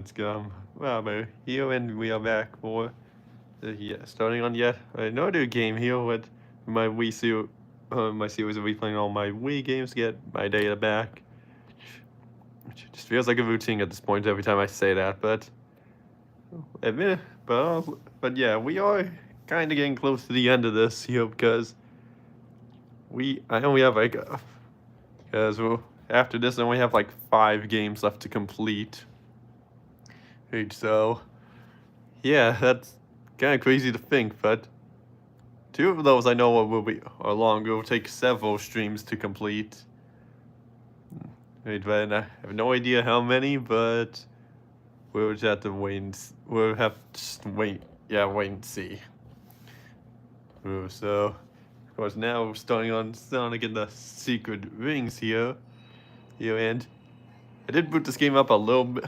Let's go. Well, we're here and we are back for starting on yet another game here with my my series of replaying all my Wii games to get my data back. Which just feels like a routine at this point every time I say that, but admit, but yeah, we are kind of getting close to the end of this here because I only have because after this I only have like 5 games left to complete. So yeah, that's kind of crazy to think, but 2 of those I know are long. It will take several streams to complete. Right, but I have no idea how many, but we'll just have to wait. We'll have to just wait. Yeah, wait and see. So, of course, now we're starting on Sonic and the Secret Rings here, and I did boot this game up a little bit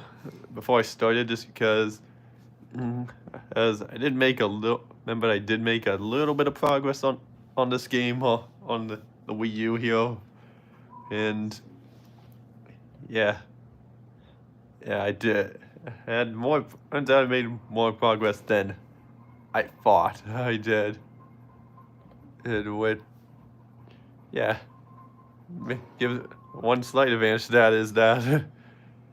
before I started, just because, as I did make a little. Remember, I did make a little bit of progress on this game on the Wii U here, and yeah, yeah, I did. I had more. Turns out I made more progress than I thought I did. And with yeah, give one slight advantage to that is that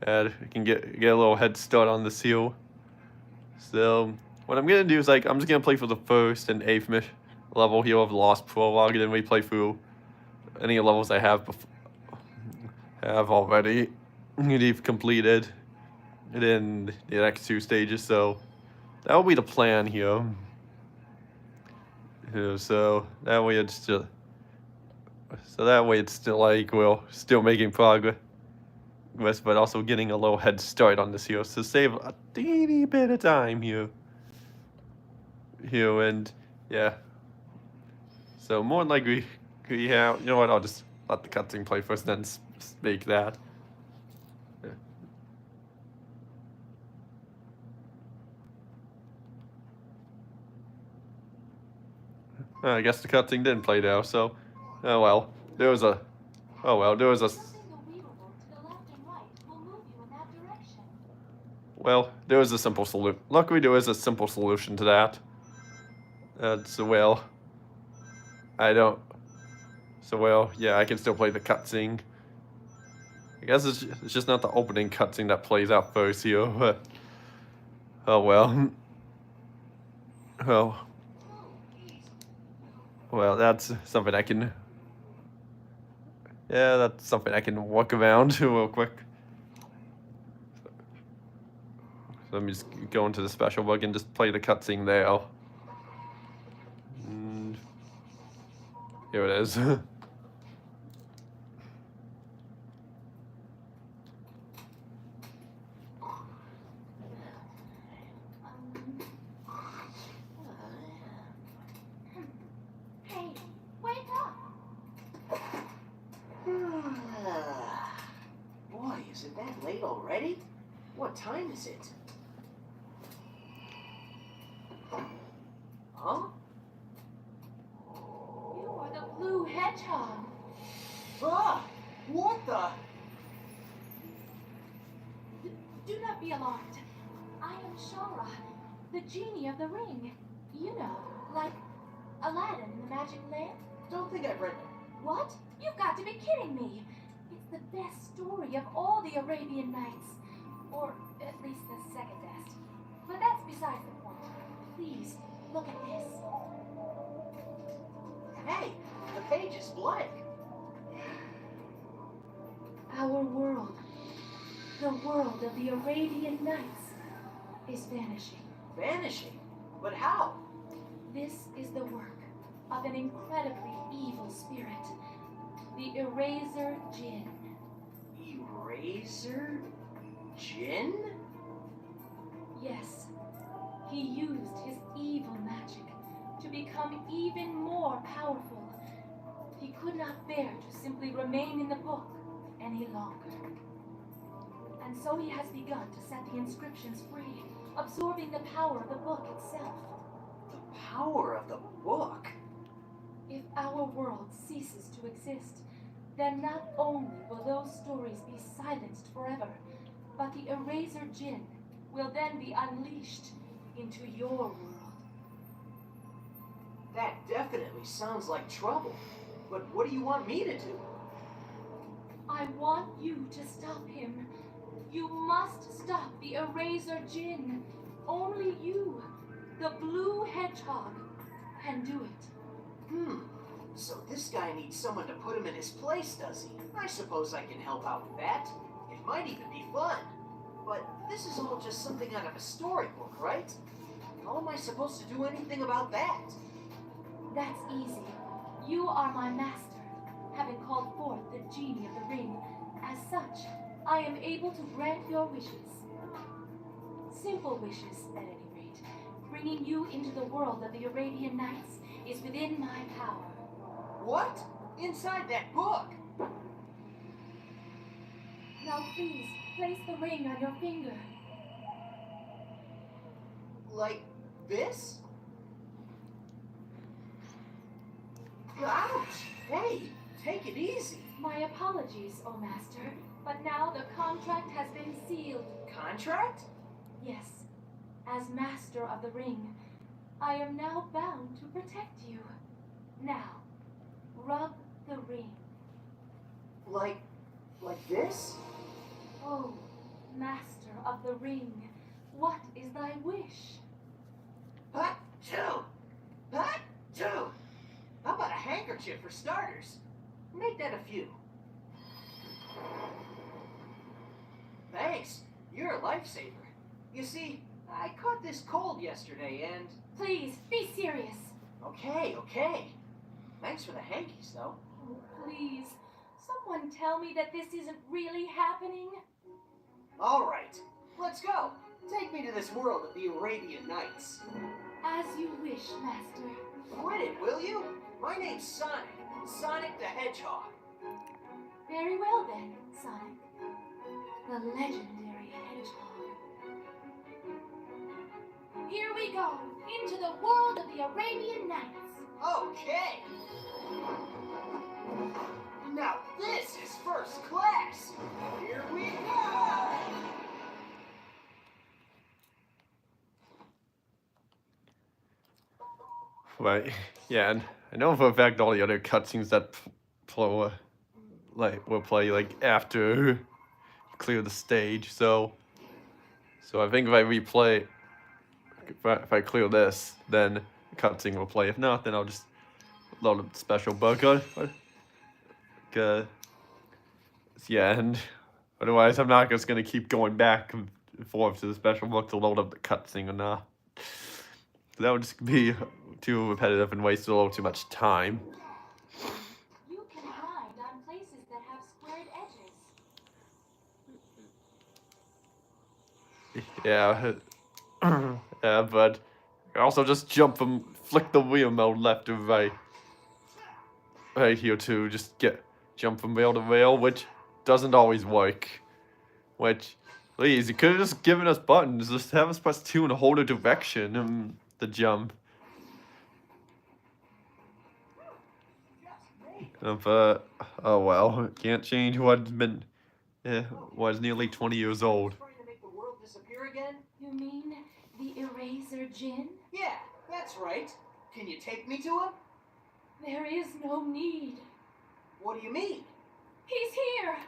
that I can get a little head start on the seal. So what I'm gonna do is I'm just gonna play for the first and 8th level here of Lost Prologue, and then we play through any levels I have already completed, and then the next 2 stages. So that will be the plan here. So that way it's still. So that way it's still we're still making progress, but also getting a little head start on this here. So save a teeny bit of time here. And yeah. So more than likely, you know what? I'll just let the cutscene play first, then speak that. I guess the cutscene didn't play now. So, oh well. There was a. Oh well. There was a. Well, there was a simple solution. Luckily, there was a simple solution to that. So well. I don't. So well, yeah, I can still play the cutscene. I guess it's just not the opening cutscene that plays out first here, but oh well. Oh. Well, that's something I can. Yeah, that's something I can work around real quick. So let me just go into the special book and just play the cutscene there. And here it is. Hey, wake up! Boy, is it that late already? What time is it? Huh? You are the blue hedgehog. Ah! What the? Do not be alarmed. I am Shara, the genie of the ring. You know, like Aladdin in the magic lamp. Don't think I've read that. What? You've got to be kidding me. It's the best story of all the Arabian Nights. Or at least the second best. But that's besides the point. Please, look at this. Hey, the page is blank. Our world, the world of the Arabian Nights, is vanishing. Vanishing? But how? This is the work of an incredibly evil spirit, the Eraser Jinn. Eraser? Jinn? Yes, he used his evil magic to become even more powerful. He could not bear to simply remain in the book any longer. And so he has begun to set the inscriptions free, absorbing the power of the book itself. The power of the book? If our world ceases to exist, then not only will those stories be silenced forever, but the Eraser Jinn will then be unleashed into your world. That definitely sounds like trouble. But what do you want me to do? I want you to stop him. You must stop the Eraser Djinn. Only you, the blue hedgehog, can do it. So this guy needs someone to put him in his place, does he? I suppose I can help out with that. It might even be fun. But this is all just something out of a storybook, right? How am I supposed to do anything about that? That's easy. You are my master, having called forth the genie of the ring. As such, I am able to grant your wishes. Simple wishes, at any rate. Bringing you into the world of the Arabian Nights is within my power. What? Inside that book? Now please, place the ring on your finger. Like this? Ouch! Hey, take it easy. My apologies, O Master, but now the contract has been sealed. Contract? Yes, as Master of the Ring, I am now bound to protect you. Now, rub the ring. Like this? Oh, Master of the Ring, what is thy wish? Hot two! Hot two! How about a handkerchief for starters? Make that a few. Thanks. You're a lifesaver. You see, I caught this cold yesterday and... Please, be serious. Okay. Thanks for the hankies, though. Oh, please, someone tell me that this isn't really happening. All right, let's go. Take me to this world of the Arabian Nights. As you wish, Master. Quit it, will you? My name's Sonic. Sonic the Hedgehog. Very well then, Sonic. The legendary hedgehog. Here we go, into the world of the Arabian Nights. Okay. Now this is first class. Here we go. Right. Yeah, and I know for a fact all the other cutscenes that will play like after you clear the stage. So I think if I replay, if I clear this, then the cutscene will play. If not, then I'll just load a special book on. Yeah, and otherwise I'm not just gonna keep going back and forth to the special book to load up the cutscene or not. That would just be too repetitive and waste a little too much time. You can hide on places that have squared edges. Yeah. Yeah, but also just jump from flick the wheel mode left or right. Right here too, just jump from rail to rail, which doesn't always work. Which, please, you could have just given us buttons. Just have us press 2 and hold a direction and the jump. But, oh well, can't change what's been, was nearly 20 years old. Trying to make the world disappear again? You mean the Eraser Djinn? Yeah, that's right. Can you take me to him? There is no need. What do you mean? He's here!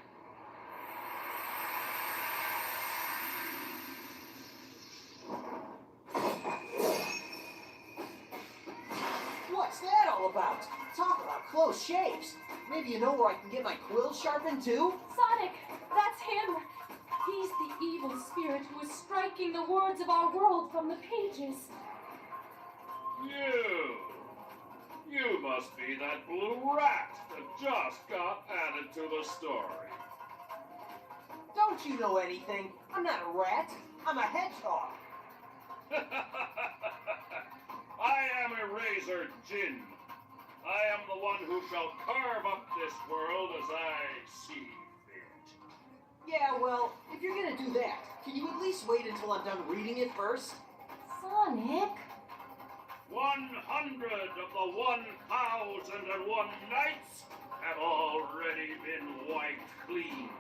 What's that all about? Talk about close shaves. Maybe you know where I can get my quills sharpened too? Sonic! That's him! He's the evil spirit who is striking the words of our world from the pages. You must be that blue rat that just got added to the story. Don't you know anything? I'm not a rat. I'm a hedgehog. I am Eraser Djinn. I am the one who shall carve up this world as I see fit. Yeah, well, if you're gonna do that, can you at least wait until I'm done reading it first? Sonic? 100 of the 1,001 nights have already been wiped clean.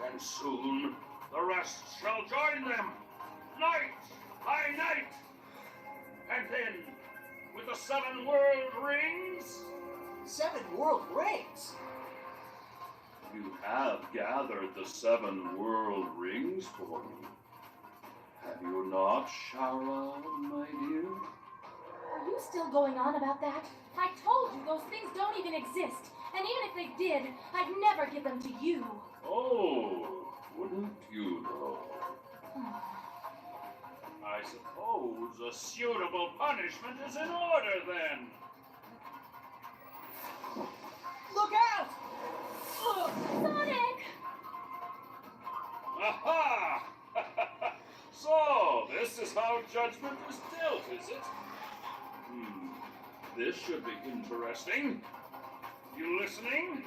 And soon the rest shall join them. the 7 world rings? 7 world rings? You have gathered the 7 world rings for me. Have you not, Shara, my dear? Are you still going on about that? I told you those things don't even exist. And even if they did, I'd never give them to you. Oh, wouldn't you know? I suppose a suitable punishment is in order then. Look out! Ugh. Sonic! Aha! So, this is how judgment is dealt, is it? This should be interesting. You listening?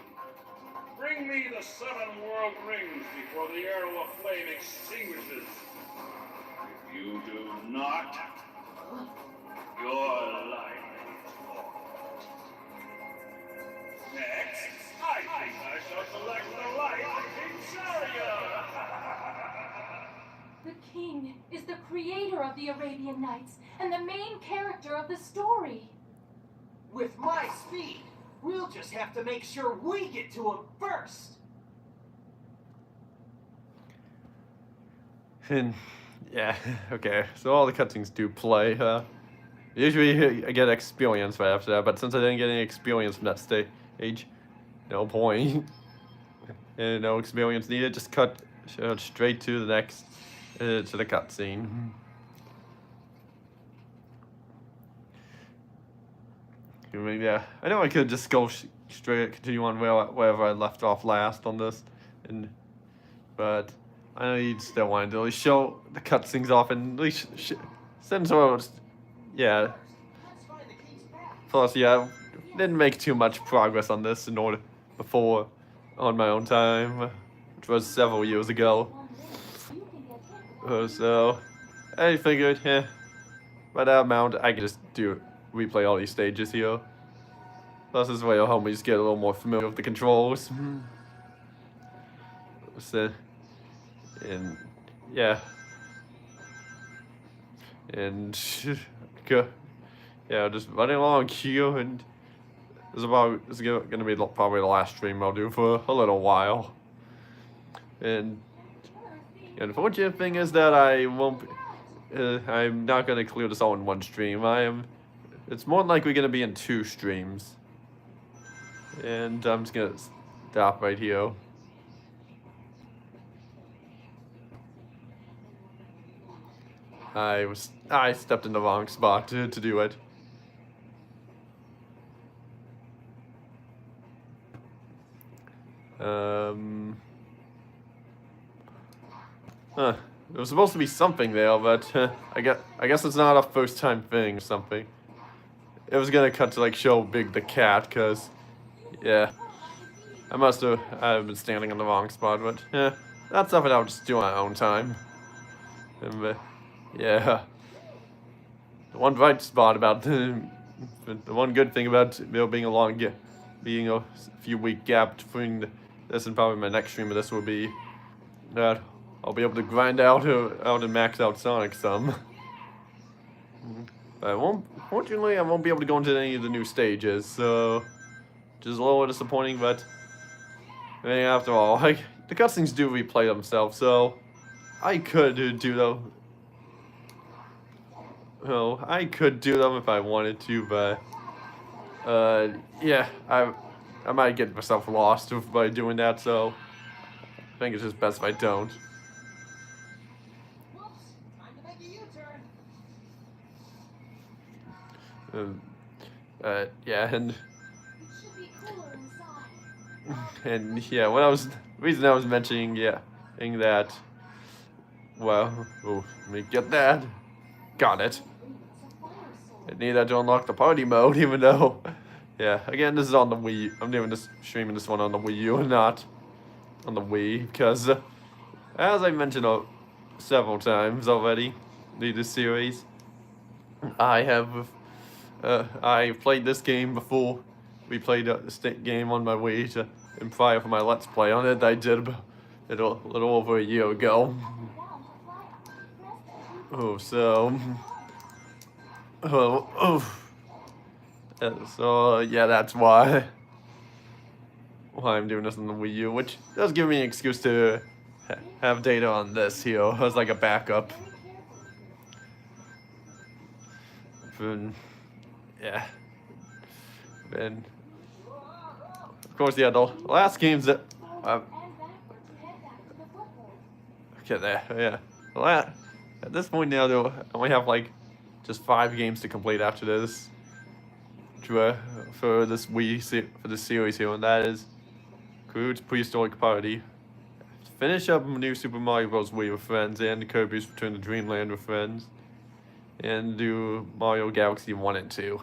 Bring me the 7 world rings before the arrow of flame extinguishes. If you do not, your life is lost. Next, I think I shall select the life of King Saria. The king is the creator of the Arabian Nights and the main character of the story. With my speed, we'll just have to make sure we get to him first. And yeah, okay. So all the cutscenes do play. Usually I get experience right after that, but since I didn't get any experience from that stage, no point. And no experience needed. Just cut straight to the next to the cutscene. Yeah, I know I could just go straight, continue on wherever I left off last on this, but I know you still wanted to at least show the cutscenes off and at least since yeah. Plus, yeah, didn't make too much progress on this before on my own time, which was several years ago. So I figured, by that amount, I could just replay all these stages here. Plus, this way it'll help me just get a little more familiar with the controls. So, and yeah, and yeah, just running along here, and this is gonna be probably the last stream I'll do for a little while. And the unfortunate thing is that I'm not gonna clear this all in one stream. It's more than likely gonna be in 2 streams. And I'm just gonna stop right here. I stepped in the wrong spot to do it. There was supposed to be something there, but I guess it's not a first time thing or something. It was gonna cut to show Big the cat, cause yeah, I've been standing in the wrong spot, but that's something I'll just do on my own time. And yeah, the one bright spot about the one good thing about there being a few week gap between this and probably my next stream of this will be that I'll be able to grind out and max out Sonic some. But fortunately, I won't be able to go into any of the new stages, so which is a little disappointing. But I mean, after all, the cutscenes do replay themselves, so I could do them. Well, I could do them if I wanted to, but yeah, I might get myself lost by doing that, so I think it's just best if I don't. Whoops, time to make a U-turn. Yeah, and It should be cooler inside. and yeah, the reason I was mentioning that, well, let me get that. Got it. I need that to unlock the party mode, even though, yeah, again, this is on the Wii. I'm streaming this one on the Wii U and not on the Wii, because, as I mentioned several times already, in this series, I played this game before. We played this game on my Wii and prior for my Let's Play on it. I did it a little over a year ago. So yeah, that's why I'm doing this on the Wii U, which does give me an excuse to have data on this here as like a backup. And, yeah. And of course, yeah, the last games that okay, there, yeah. Well, at this point now, though, I only have like just 5 games to complete after this for this for this series here, and that is Groot's Prehistoric Party, finish up New Super Mario Bros. Wii with friends, and Kirby's Return to Dreamland with friends, and do Mario Galaxy 1 and 2.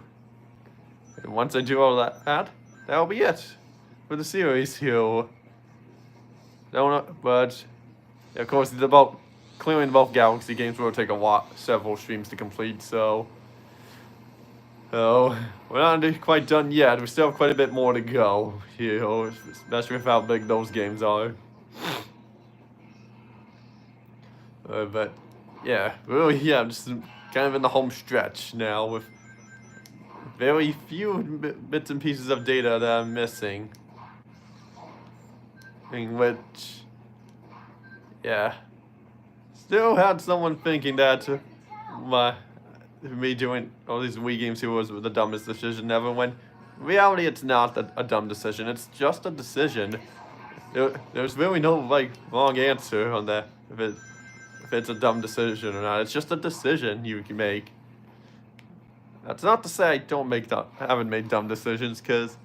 And once I do all that'll be it for the series here. But of course, clearing both Galaxy games will take several streams to complete, so we're not quite done yet. We still have quite a bit more to go here, especially with how big those games are. But yeah, really, yeah, I'm just kind of in the home stretch now with very few bits and pieces of data that I'm missing. In which, yeah, still had someone thinking that me doing all these Wii games here was the dumbest decision ever, when in reality it's not a dumb decision, it's just a decision. There's really no like wrong answer on that, if it's a dumb decision or not. It's just a decision you can make. That's not to say I haven't made dumb decisions, because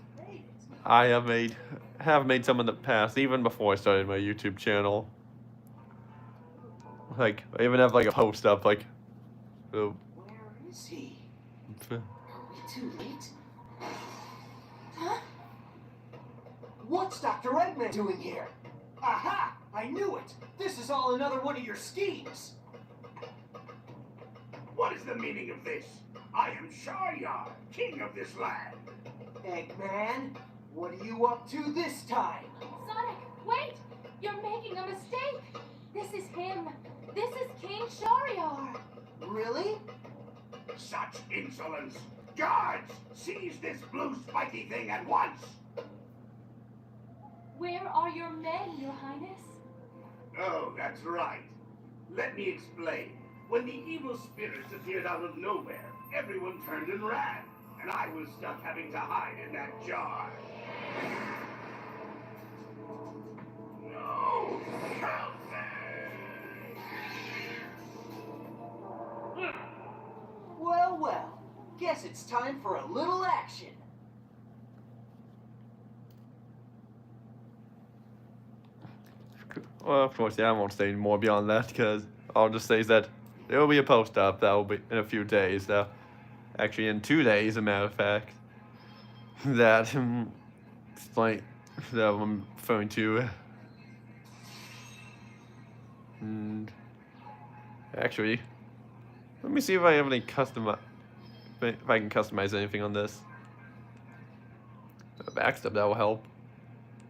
I have made some in the past, even before I started my YouTube channel. Like, I even have like a post up like, Where is he? Are we too late? Huh? What's Dr. Eggman doing here? Aha! I knew it! This is all another one of your schemes! What is the meaning of this? I am Sharyar, king of this land. Eggman, what are you up to this time? Sonic, wait! You're making a mistake! This is him! This is King Shariar! Really? Such insolence! Guards, seize this blue spiky thing at once! Where are your men, Your Highness? Oh, that's right. Let me explain. When the evil spirits appeared out of nowhere, everyone turned and ran, and I was stuck having to hide in that jar. No! Help me! Well, well. Guess it's time for a little action. well, of course, yeah, I won't say any more beyond that, because I'll just say that there will be a post up that will be in a few days, actually in 2 days, as a matter of fact, that explain that I'm referring to. And actually, let me see if I have any if I can customize anything on this. Backstep, that will help.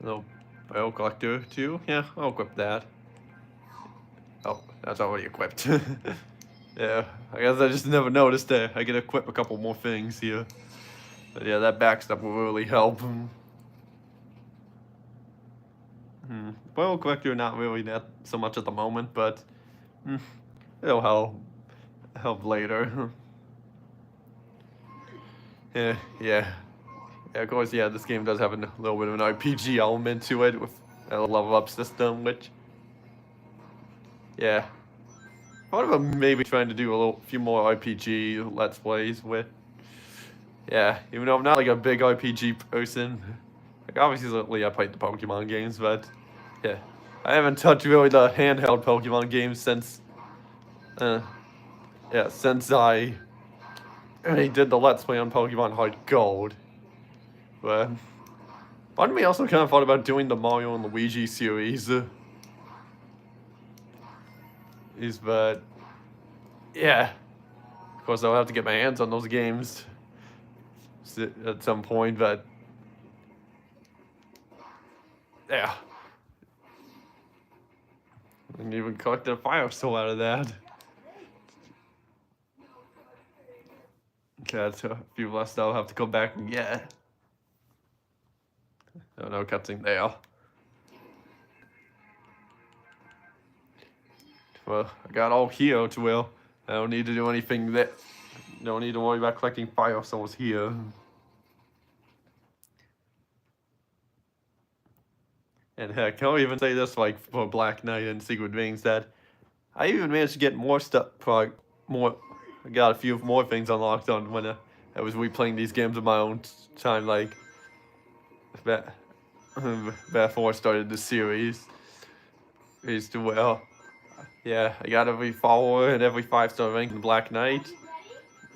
No, Bio Collector too. Yeah, I'll equip that. Oh, that's already equipped. Yeah, I guess I just never noticed that I can equip a couple more things here. But yeah, that backstep will really help. Bio Collector, not really that so much at the moment, but it'll help later. Yeah, of course, yeah, this game does have a little bit of an RPG element to it with a level up system, which, yeah, I thought about maybe trying to do a few more RPG Let's Plays with. Yeah, even though I'm not like a big RPG person, like obviously I played the Pokemon games, but yeah, I haven't touched really the handheld Pokemon games since since I did the Let's Play on Pokemon Heart Gold. But part of me also kind of thought about doing the Mario and Luigi series. But yeah, of course I'll have to get my hands on those games at some point. But yeah, I can even collect a Fire Soul out of that. That's a few less I'll have to go back and get. Oh no, cutscene there. Well, I got all here to well. I don't need to do anything that. Don't need to worry about collecting fire souls here. And heck, I'll even say this like for Black Knight and Secret Rings that I even managed to get more stuff. More, I got a few more things unlocked on when I was replaying these games on my own time, like before I started the series. Is to well, yeah, I got every follower and every 5-star rank in Black Knight.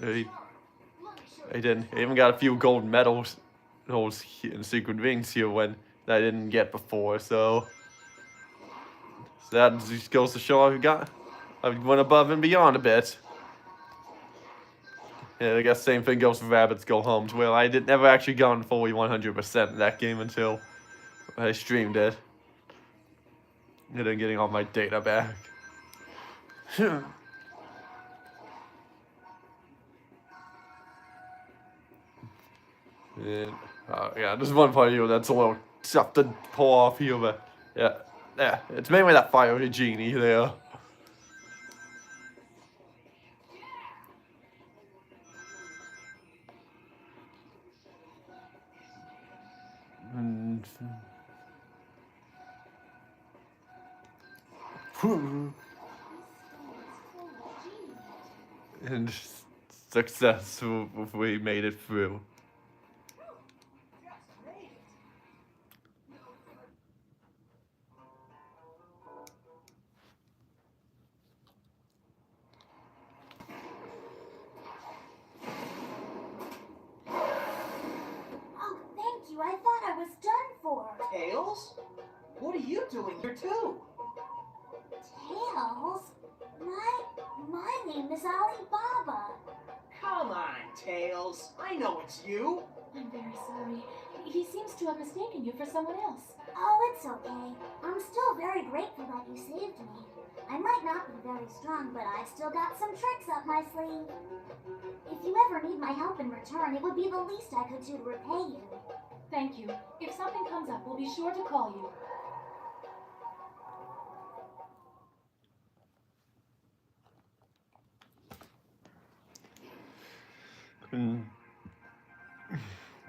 I even got a few gold medals, those in Secret Rings here when that I didn't get before. So that just goes to show I went above and beyond a bit. And I guess same thing goes for Rabbits Go Home. Well, I never actually gone fully 100% in that game until I streamed it. And then getting all my data back. And, yeah, there's one part here that's a little tough to pull off here, but yeah, it's mainly that fiery genie there. And success, we made it through. Oh, thank you. I thought I was done for. Tails? What are you doing here too? Tails? My name is Alibaba. Come on, Tails. I know it's you. I'm very sorry. He seems to have mistaken you for someone else. Oh, it's okay. I'm still very grateful that you saved me. I might not be very strong, but I've still got some tricks up my sleeve. If you ever need my help in return, it would be the least I could do to repay you. Thank you. If something comes up, we'll be sure to call you.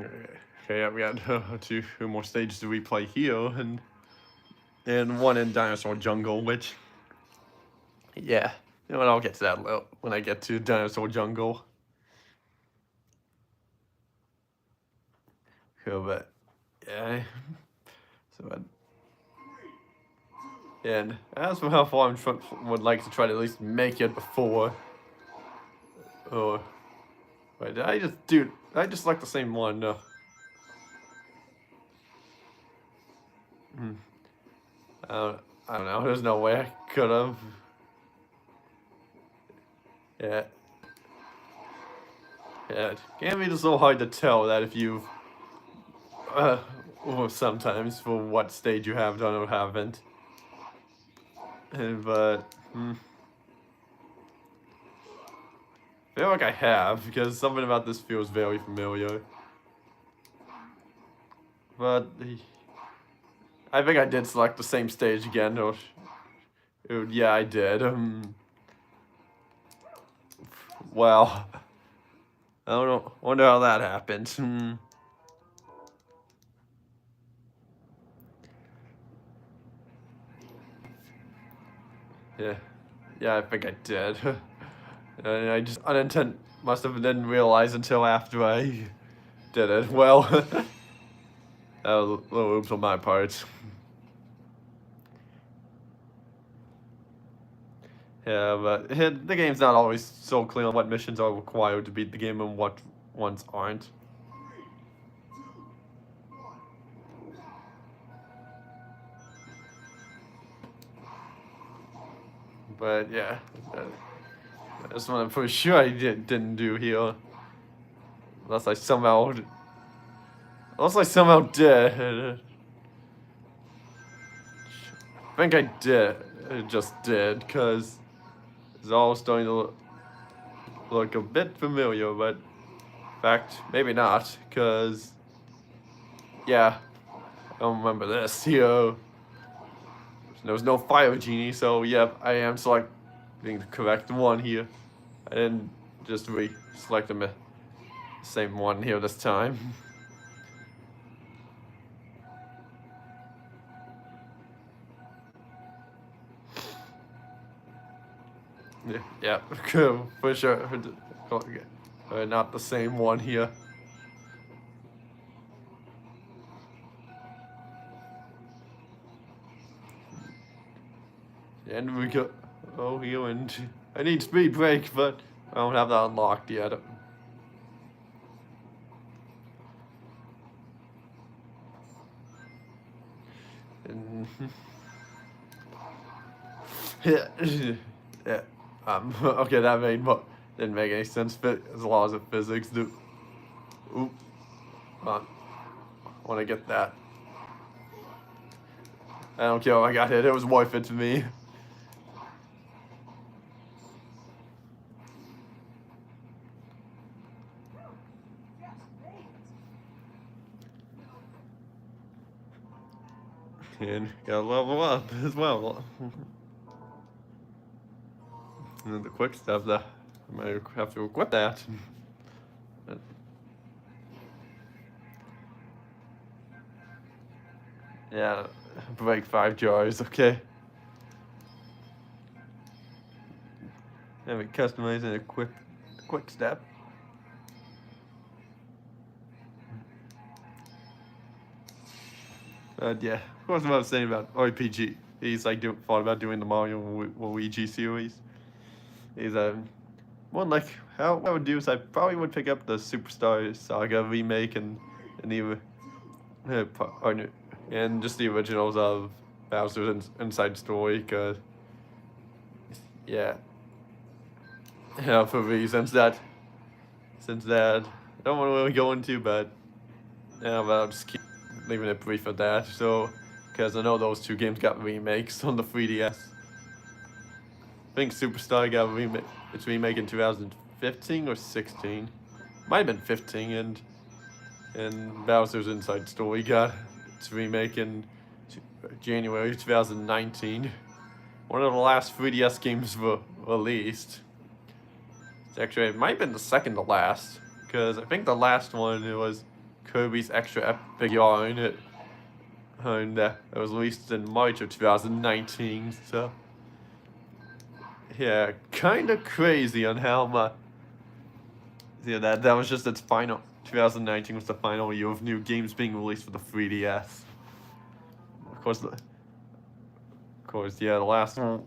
Okay, yeah, we got two more stages to replay here, and one in Dinosaur Jungle, which, yeah, you know what, I'll get to that when I get to Dinosaur Jungle. Cool, but, yeah, and as for how far I would like to try to at least make it before, or, wait, did I just like the same one, no. I don't know, there's no way I could have. Yeah, it can be just so hard to tell that if you've, well, sometimes for what stage you have done or haven't. But, I feel like I have, because something about this feels very familiar. But, I think I did select the same stage again, or yeah, I did. Well, I don't know. Wonder how that happened. Yeah, I think I did. And I just must have didn't realize until after I did it. Well, that was a little oops on my part. Yeah, but the game's not always so clear on what missions are required to beat the game and what ones aren't. But yeah, that's one I'm pretty sure I didn't do here. Unless I somehow did. I think I did. I just did, because it's all starting to look a bit familiar, but fact, maybe not, because, yeah, I don't remember this here. There was no fire genie, so yep, I am selecting the correct one here. I didn't just select the same one here this time. Yeah, for sure. Not the same one here. And we go. Oh, here, and I need speed break, but I don't have that unlocked yet. And yeah, yeah. Okay, that didn't make any sense. As laws of physics do. Oop. Come on. I want to get that. I don't care. I got hit. It was worth it to me. And gotta level up as well. And then the quick stuff that I might have to equip that. Yeah, break 5 jars, okay. Have it customized in a quick step. Yeah, of course, what I was saying about RPG. He's like thought about doing the Mario and Luigi series. He's one like how I would do is I probably would pick up the Superstar Saga remake and just the originals of Bowser's Inside Story, cause yeah, for reasons that I don't want to really go into, but yeah, but I'll just keep leaving it brief at that. So, because I know those 2 games got remakes on the 3DS. I think Superstar got its remake in 2015 or 16. Might have been 15, and Bowser's Inside Story got its remake in January 2019. One of the last 3DS games were released. Actually, it might have been the second to last, because I think the last one it was Kirby's Extra Epic Yarn. It was released in March of 2019. So yeah, kind of crazy on how much. Yeah, that was just its final. 2019 was the final year of new games being released for the 3DS. Of course, yeah, the last one.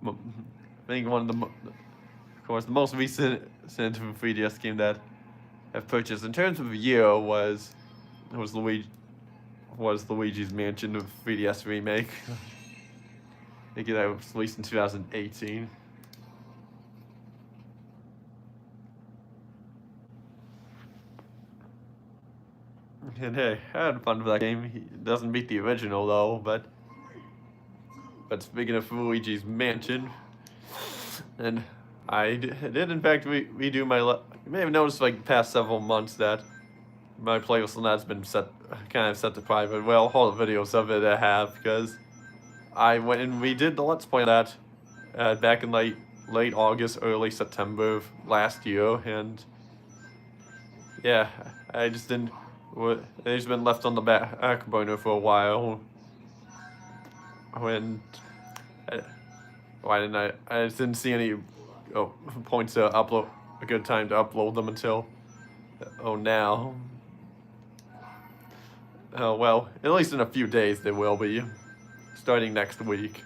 I think one of the. Of course, the most recent 3DS game that I've purchased in terms of year was Luigi's Mansion of 3DS remake. I think that was released in 2018. And hey, I had fun with that game. It doesn't beat the original though, but speaking of Luigi's Mansion, and I did in fact redo my. You may have noticed like the past several months that my playlist on that's been set to private. Well, all the videos of it I have, because I went and we did the Let's Play on that back in late August, early September of last year, and yeah, I just didn't. They've just been left on the back burner for a while. Why didn't I just didn't see any points to upload, a good time to upload them until now. Well, at least in a few days they will be, starting next week.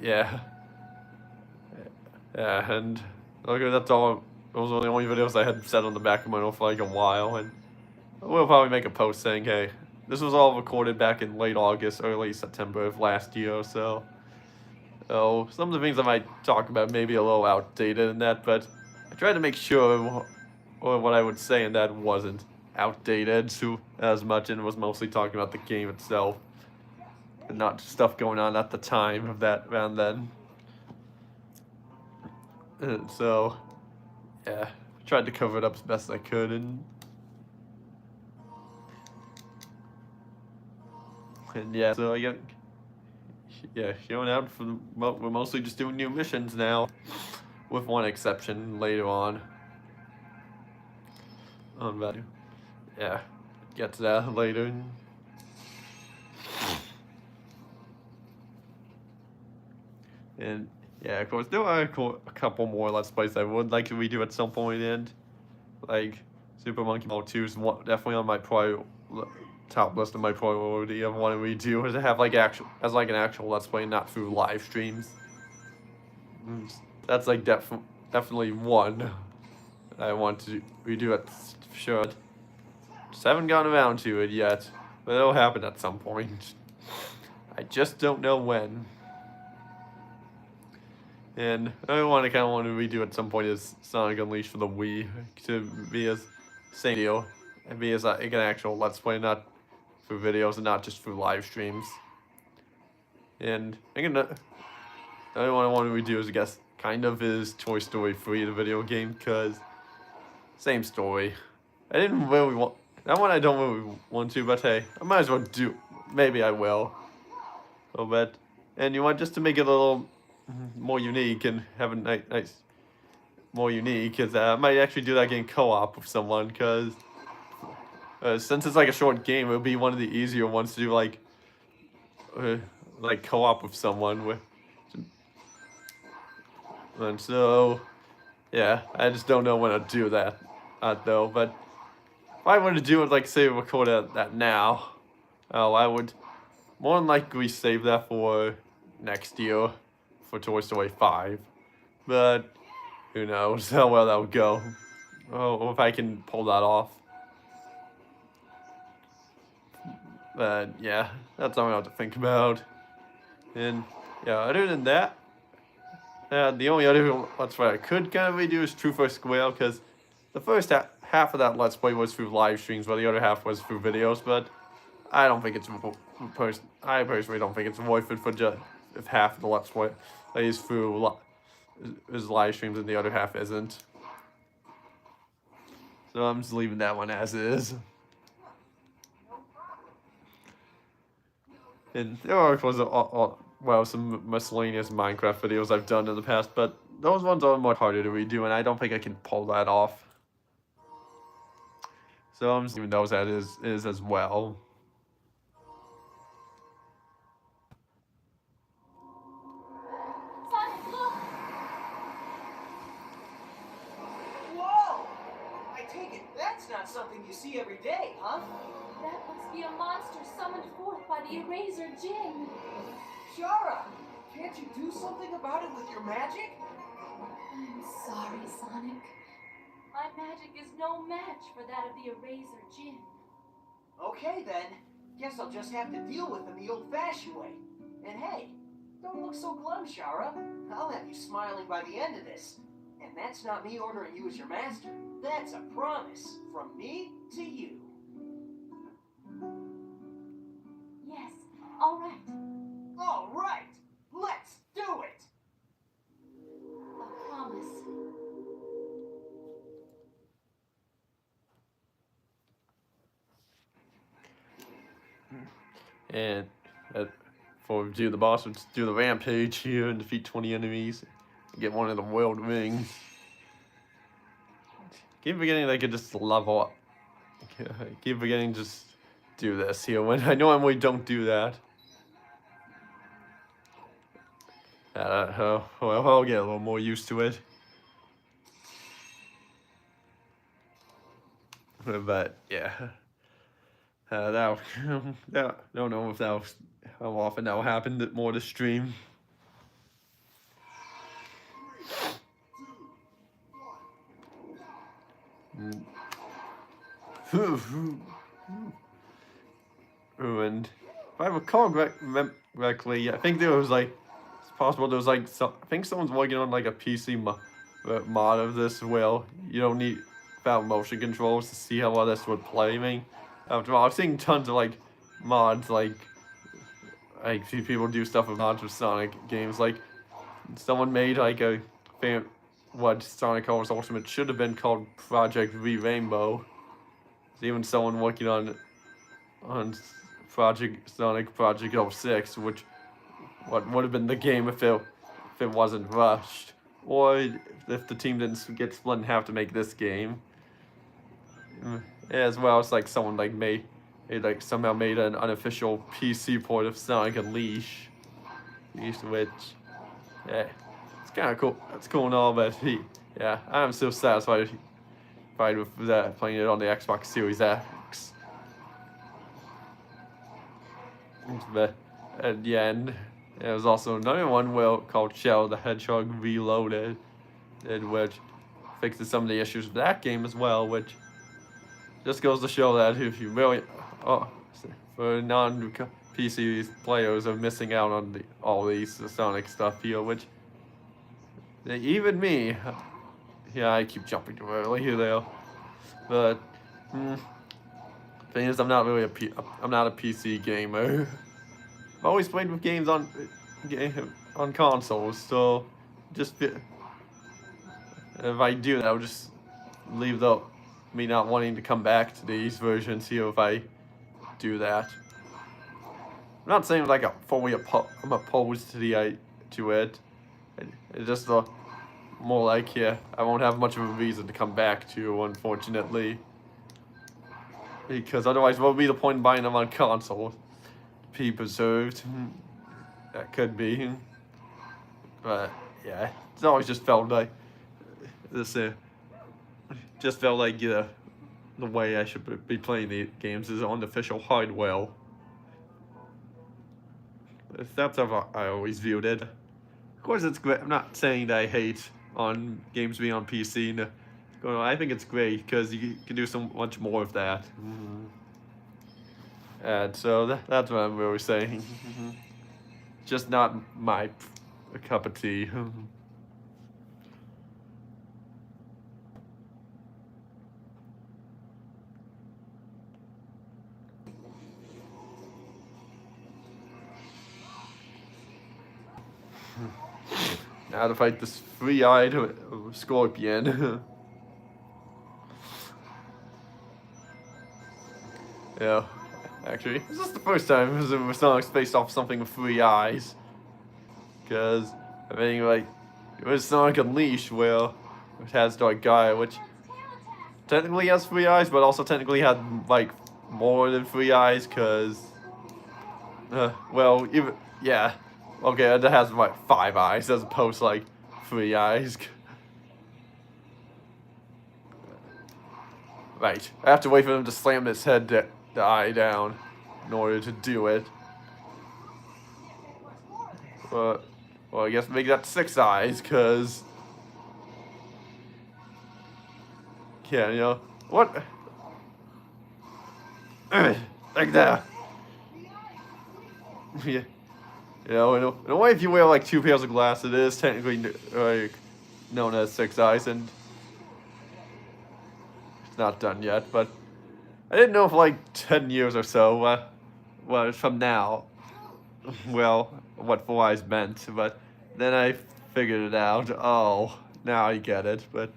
Yeah, and okay, that's all. Those were the only videos I had set on the back of my phone for like a while, and we'll probably make a post saying, hey, this was all recorded back in late August, early September of last year, so some of the things I might talk about may be a little outdated in that, but I tried to make sure what I would say in that wasn't outdated as much, and was mostly talking about the game itself, and not stuff going on at the time of that around then. So, yeah, tried to cover it up as best I could, and yeah, so I got, yeah, showing out for we're mostly just doing new missions now, with one exception later on. But yeah, get to that later. And yeah, of course, there are a couple more Let's Plays I would like to redo at some point, and like Super Monkey Ball 2 is definitely on my top list of my priority of wanting to redo, is to have like an actual Let's Play, not through live streams. That's like definitely one I want to redo it for sure. Just haven't gotten around to it yet, but it'll happen at some point. I just don't know when. And I want to redo at some point is Sonic Unleashed for the Wii, to be as same deal, and be as like an actual Let's Play, not through videos and not just through live streams. And I think another one I want to redo is, I guess, kind of is Toy Story 3, the video game, because same story. I didn't really want that one. I don't really want to, but hey, I might as well do. Maybe I will. A little bit, and you want just to make it a little more unique and have a nice more unique, because I might actually do that game co-op with someone, because since it's like a short game, it would be one of the easier ones to do like co-op with someone with. And so yeah, I just don't know when to do that though. But if I were to do it, like say record that now, I would more than likely save that for next year for Toy Story 5. But who knows how well that would go. Oh, if I can pull that off. But yeah, that's something I have to think about. And yeah, other than that, the only other Let's Play I could kind of redo is True for Square, because the first half of that Let's Play was through live streams, while the other half was through videos. But I don't think it's I personally don't think it's worth it for just if half of the Let's Play is through is live streams and the other half isn't. So I'm just leaving that one as is. And there are, of course, some miscellaneous Minecraft videos I've done in the past, but those ones are much harder to redo, and I don't think I can pull that off. So I'm just leaving those as is as well. Sonic, look! Whoa! I take it that's not something you see every day, huh? That must be a monster summoned forth by the Eraser Djinn. Shara, can't you do something about it with your magic? I'm sorry, Sonic. My magic is no match for that of the Eraser Djinn. Okay then. Guess I'll just have to deal with them the old-fashioned way. And hey, don't look so glum, Shara. I'll have you smiling by the end of this. And that's not me ordering you as your master. That's a promise from me to you. Yes, all right. All right, let's do it. A promise. And before we do the boss, let's do the rampage here and defeat 20 enemies. Get one of the world rings. Keep forgetting they could just level up. Keep forgetting just do this here when I normally don't do that. Well, I'll get a little more used to it. But yeah, don't know if how often that'll happen more to stream. And if I recall correctly, I think there was like, it's possible there was like, I think someone's working on like a PC mod of this. Well, you don't need without motion controls to see how well this would play. I mean, after all, I've seen tons of like mods, like see people do stuff with mods with Sonic games. Like someone made like a what Sonic Colors Ultimate should have been called Project V Rainbow. There's even someone working on Project 06, which what would have been the game if it wasn't rushed, or if the team didn't get split in half to make this game. As well as like someone like somehow made an unofficial PC port of Sonic Unleashed, which yeah, it's kind of cool. It's cool and all, but yeah, I'm still satisfied with that, playing it on the Xbox Series X. But at the end, there was also another one called Shadow the Hedgehog Reloaded, which fixes some of the issues with that game as well, which just goes to show that if you really, for non-PC players are missing out on all these Sonic stuff here, which even me, yeah, I keep jumping too early here though, but thing is, I'm not a PC gamer. I've always played with games on consoles, so just if I do that, I'll just leave me not wanting to come back to these versions here if I do that. I'm not saying like I'm opposed to it. It's just more like I won't have much of a reason to come back to, unfortunately, because otherwise, what would be the point in buying them on console? Be preserved. That could be, but yeah, it's always just felt like this. Just felt like the way I should be playing the games is on the official hardware. That's how I always viewed it. Of course, it's great. I'm not saying that I hate on games being on PC. No, I think it's great because you can do so much more of that. And so that's what I'm really saying. Just not my cup of tea. Now to fight this three-eyed scorpion. Yeah, actually, this is the first time Sonic's faced off something with 3 eyes. Because I think like it was Sonic Unleashed where it has Dark Gaia, which technically has 3 eyes, but also technically had like more than 3 eyes. Because well, even yeah. Okay, it has like 5 eyes as opposed to like 3 eyes. Right, I have to wait for them to slam this the eye down in order to do it. Well, I guess make that 6 eyes, cause yeah, you know what? Like that. Yeah. You know, in a way, if you wear like 2 pairs of glasses, it is technically like known as 6 eyes, and it's not done yet. But I didn't know for like 10 years or so, well, from now, well, what 4 eyes meant. But then I figured it out. Oh, now I get it. But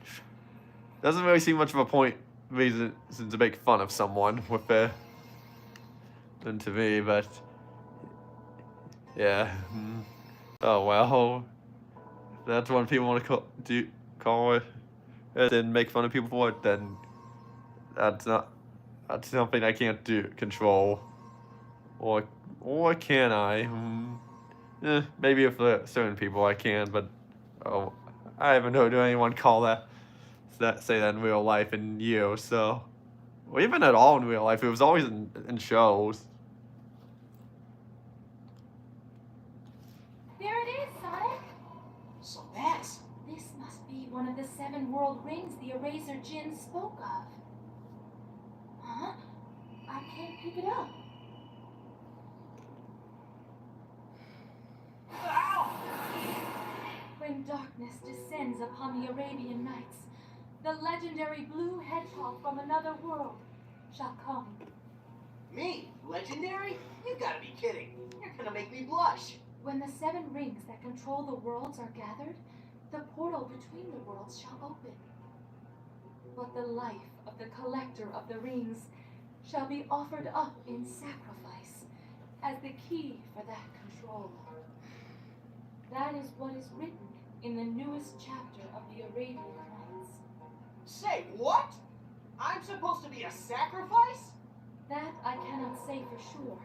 doesn't really seem much of a reason to make fun of someone with than to me, but. Yeah. Oh well. That's what people want to call it, and make fun of people for it. Then that's something I can't control. Or can I? Maybe if certain people I can, but I haven't heard anyone say that in real life in years. So, or even at all in real life. It was always in shows. One of the 7 world rings the Eraser Djinn spoke of. Huh? I can't pick it up. Ow! When darkness descends upon the Arabian Nights, the legendary blue hedgehog from another world shall come. Me? Legendary? You gotta be kidding. You're gonna make me blush. When the 7 rings that control the worlds are gathered, the portal between the worlds shall open. But the life of the collector of the rings shall be offered up in sacrifice as the key for that control. That is what is written in the newest chapter of the Arabian Nights. Say what? I'm supposed to be a sacrifice? That I cannot say for sure,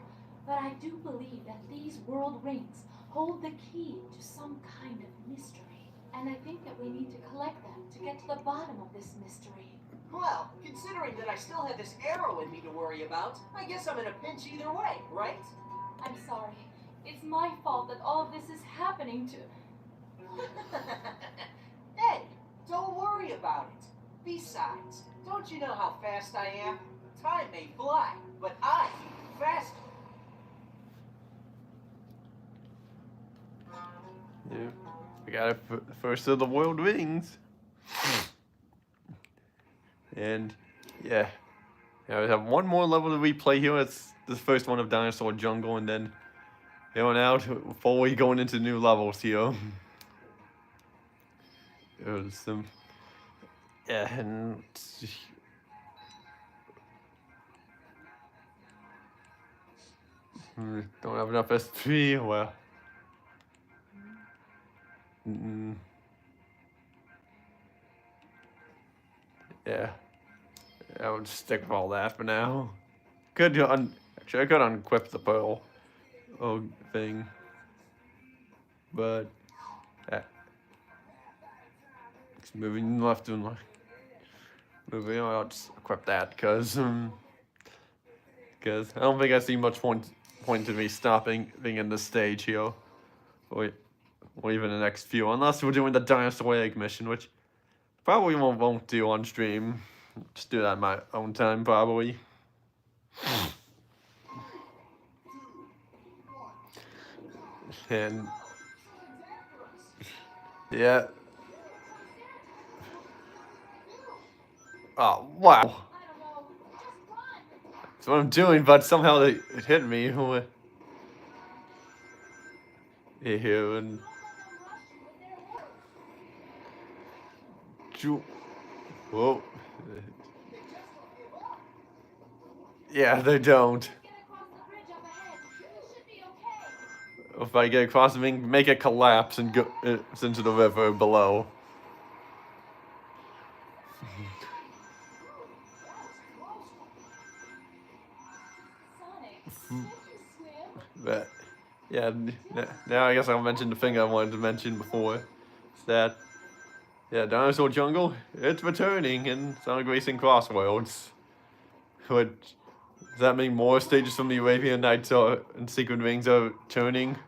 but I do believe that these world rings hold the key to some kind of mystery. And I think that we need to collect them to get to the bottom of this mystery. Well, considering that I still have this arrow in me to worry about, I guess I'm in a pinch either way, right? I'm sorry. It's my fault that all of this is happening to... Hey, don't worry about it. Besides, don't you know how fast I am? Time may fly, but I'm faster. Yeah. We got it first of the world rings. And yeah. Yeah, we have one more level to replay here. It's the first one of Dinosaur Jungle, and then going out before we going into new levels here. There's some, yeah, and don't have enough SP. Well, yeah, I would stick with all that for now. Could actually I could unequip the pearl thing, but it's moving left and right. Moving on, I'll just equip that because I don't think I see much point to me stopping being in this stage here, or even the next few, unless we're doing the dinosaur egg mission, which probably won't do on stream. Just do that in my own time, probably. And yeah. Oh wow. That's what I'm doing, but somehow it hit me. Here and whoa. Yeah, they don't. If I get across, make it collapse and go into the river below. But yeah, now I guess I'll mention the thing I wanted to mention before. It's that, yeah, Dinosaur Jungle, it's returning in Sonic Racing Crossworlds. Which, does that mean more stages from the Arabian Nights and Secret Rings are returning?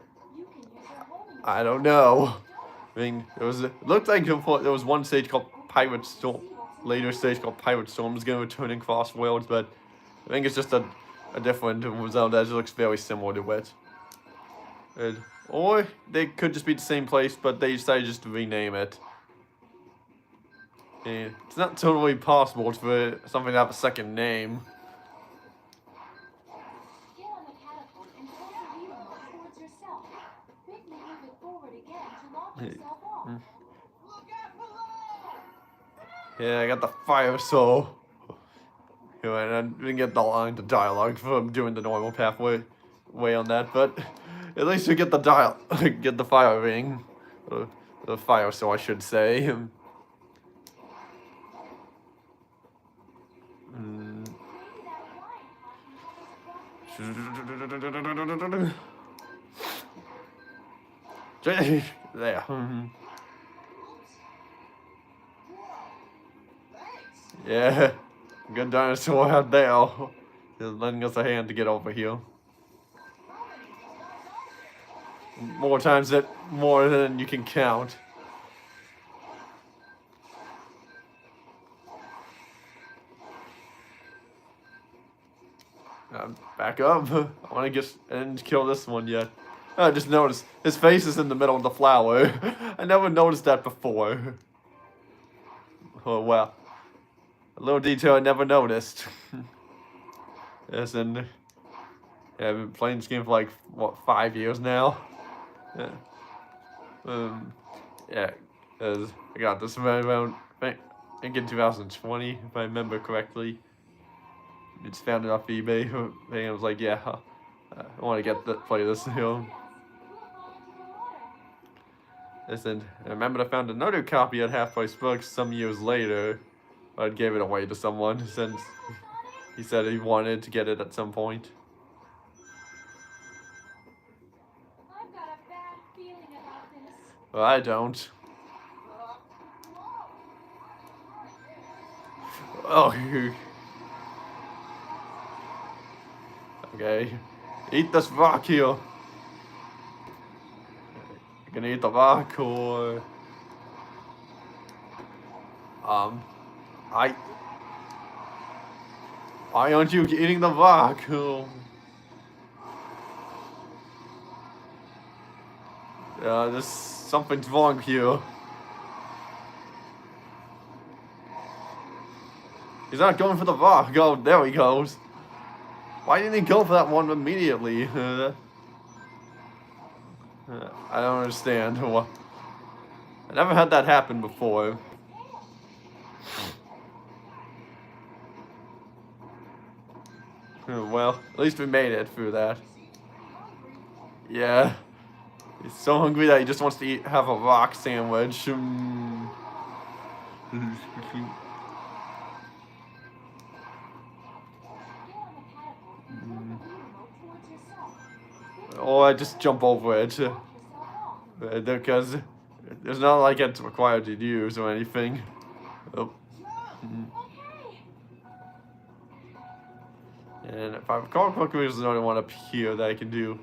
I don't know. I mean, it looked like there was one stage called Pirate Storm, later stage called Pirate Storm is going to return in Crossworlds, but I think it's just a different result that looks very similar to it. Or they could just be the same place, but they decided just to rename it. And it's not totally possible for something to have a second name. Get on the catapult and hold the wheel towards yourself. Quickly move it forward again to launch yourself off. Look out below! Yeah, I got the fire soul. And I didn't get the line to dialogue from doing the normal pathway on that, but at least you get the get the fire ring, the fire soul, I should say. There. Yeah, good dinosaur out there. Just lending us a hand to get over here. More than you can count. Back up. I want to get and kill this one yet. I just noticed his face is in the middle of the flower. I never noticed that before. Oh wow. A little detail I never noticed. Yes, and yeah, I've been playing this game for like, what, 5 years now? Yeah. Yeah. Because I got this around, I think in 2020, if I remember correctly. It's found it off eBay, and I was like, yeah, I want to play this, you know. Listen, I remember I found another copy at Half Price Books some years later, but I gave it away to someone since he said he wanted to get it at some point. I've got a bad feeling about this. Well, I don't. Oh, okay. Eat this rock here. You're gonna eat the rock or... Why aren't you eating the rock? There's something's wrong here. He's not going for the rock. Oh, there he goes. Why didn't he go for that one immediately? I don't understand. I never had that happen before. Well, at least we made it through that. Yeah. He's so hungry that he just wants to have a rock sandwich. Or I just jump over it. Because there's not like it's required to use or anything. Oh. And if I recall correctly, there's another one up here that I can do,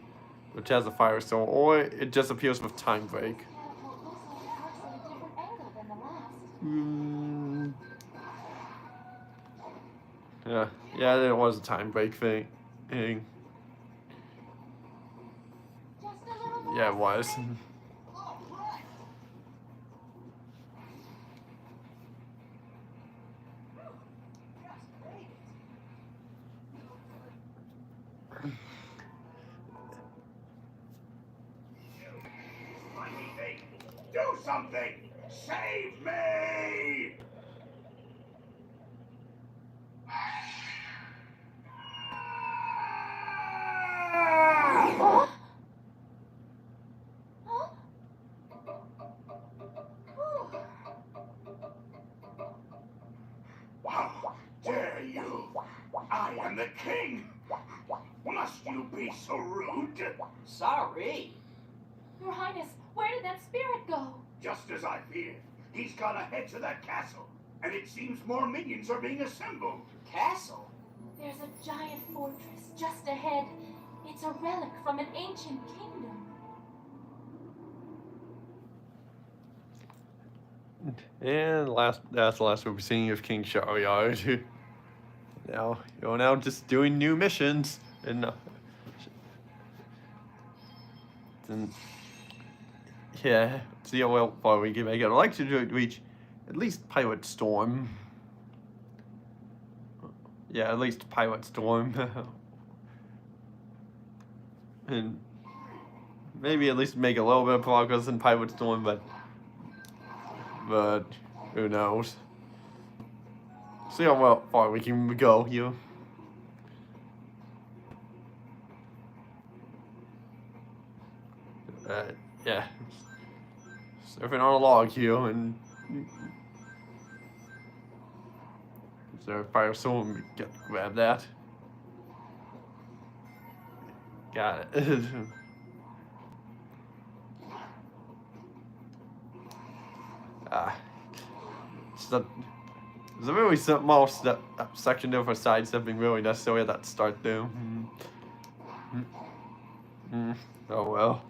which has a fire stone, or it just appears with time break. Yeah, there was a time break thing. Yeah, it was. Do something! Save me! How dare you! I am the king! Must you be so rude? Sorry. Your Highness, where did that spirit go? Just as I feared, he's gone ahead to that castle, and it seems more minions are being assembled. Castle? There's a giant fortress just ahead. It's a relic from an ancient kingdom. And that's the last we'll be seeing of King Shahryar. Now, you're now just doing new missions, and yeah, see how far we can make it. I'd like to reach at least Pirate Storm. Yeah, at least Pirate Storm. And maybe at least make a little bit of progress in Pirate Storm, but who knows? See how far we can go here. Yeah. Surfing on a log here, and is there a fire storm? Grab that. Got it. There's a really small section there for sidestepping really necessary at that start though. Oh well.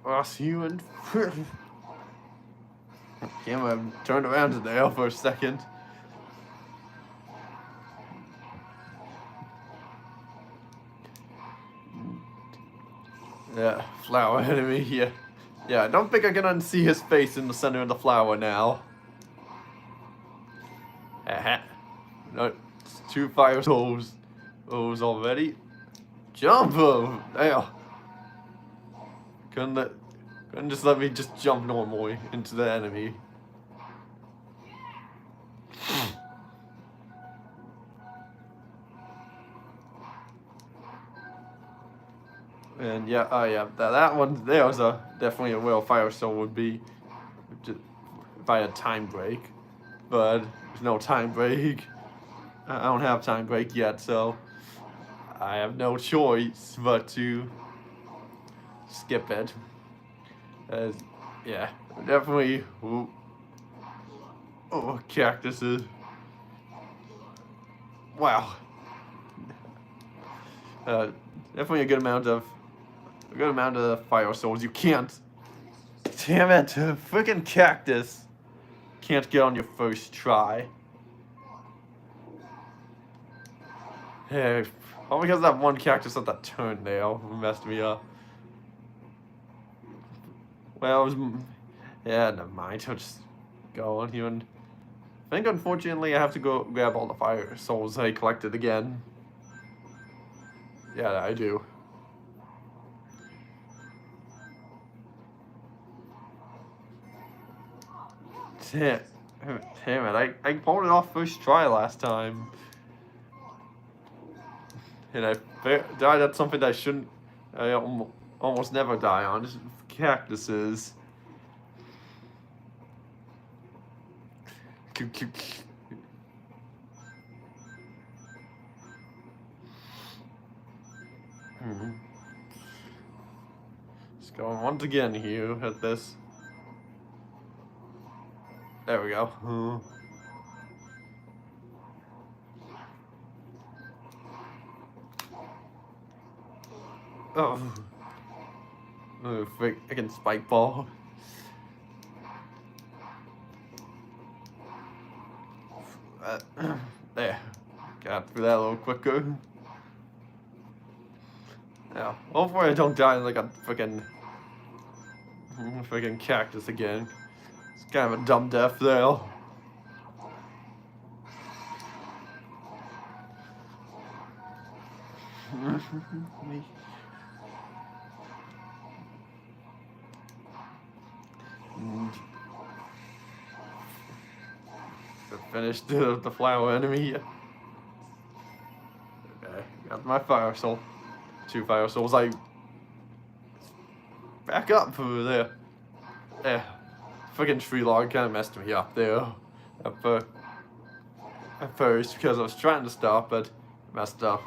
Across you and camera turned around today for a second. Yeah, flower enemy. Yeah, I don't think I can unsee his face in the center of the flower now. No, it's 2 fire souls already. Jump him! There. Couldn't just let me just jump normally into the enemy. And yeah, oh yeah, that one there was definitely a real fire soul would be if I had time break, but there's no time break. I don't have time break yet, so I have no choice but to skip it. Yeah, definitely. Ooh. Oh, cactuses! Wow. Definitely a good amount of fire souls. You can't. Damn it! Freaking cactus can't get on your first try. Hey, all because that one cactus at that turn there messed me up. Well, it was, yeah, never mind. I'll just go on here and I think unfortunately I have to go grab all the fire souls I collected again. Yeah, I do. Damn it, I pulled it off first try last time. And I died at something that I shouldn't, I almost never die on, just cactuses. Just going once again here at this. There we go. Oh, freaking spike ball. There, got through that a little quicker. Yeah, hopefully I don't die like a freaking cactus again. It's kind of a dumb death there. Finished the flower enemy. Okay, got my fire soul. 2 fire souls. I back up over there. Yeah, freaking tree log kind of messed me up there. At first, because I was trying to stop, but messed up.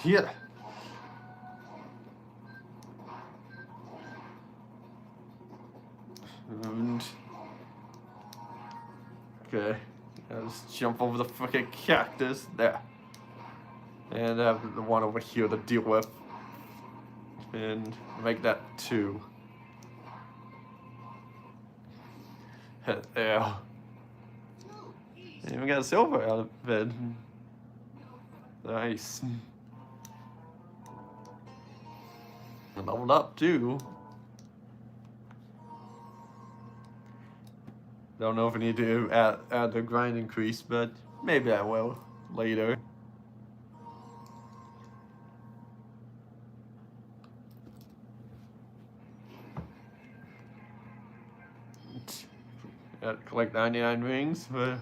Yeah. And okay, I'll just jump over the freaking cactus there, and have the one over here to deal with, and make that 2. There. And we got silver out of it. Nice. Leveled up too. Don't know if I need to add the grind increase, but maybe I will later. Got to collect 99 rings, but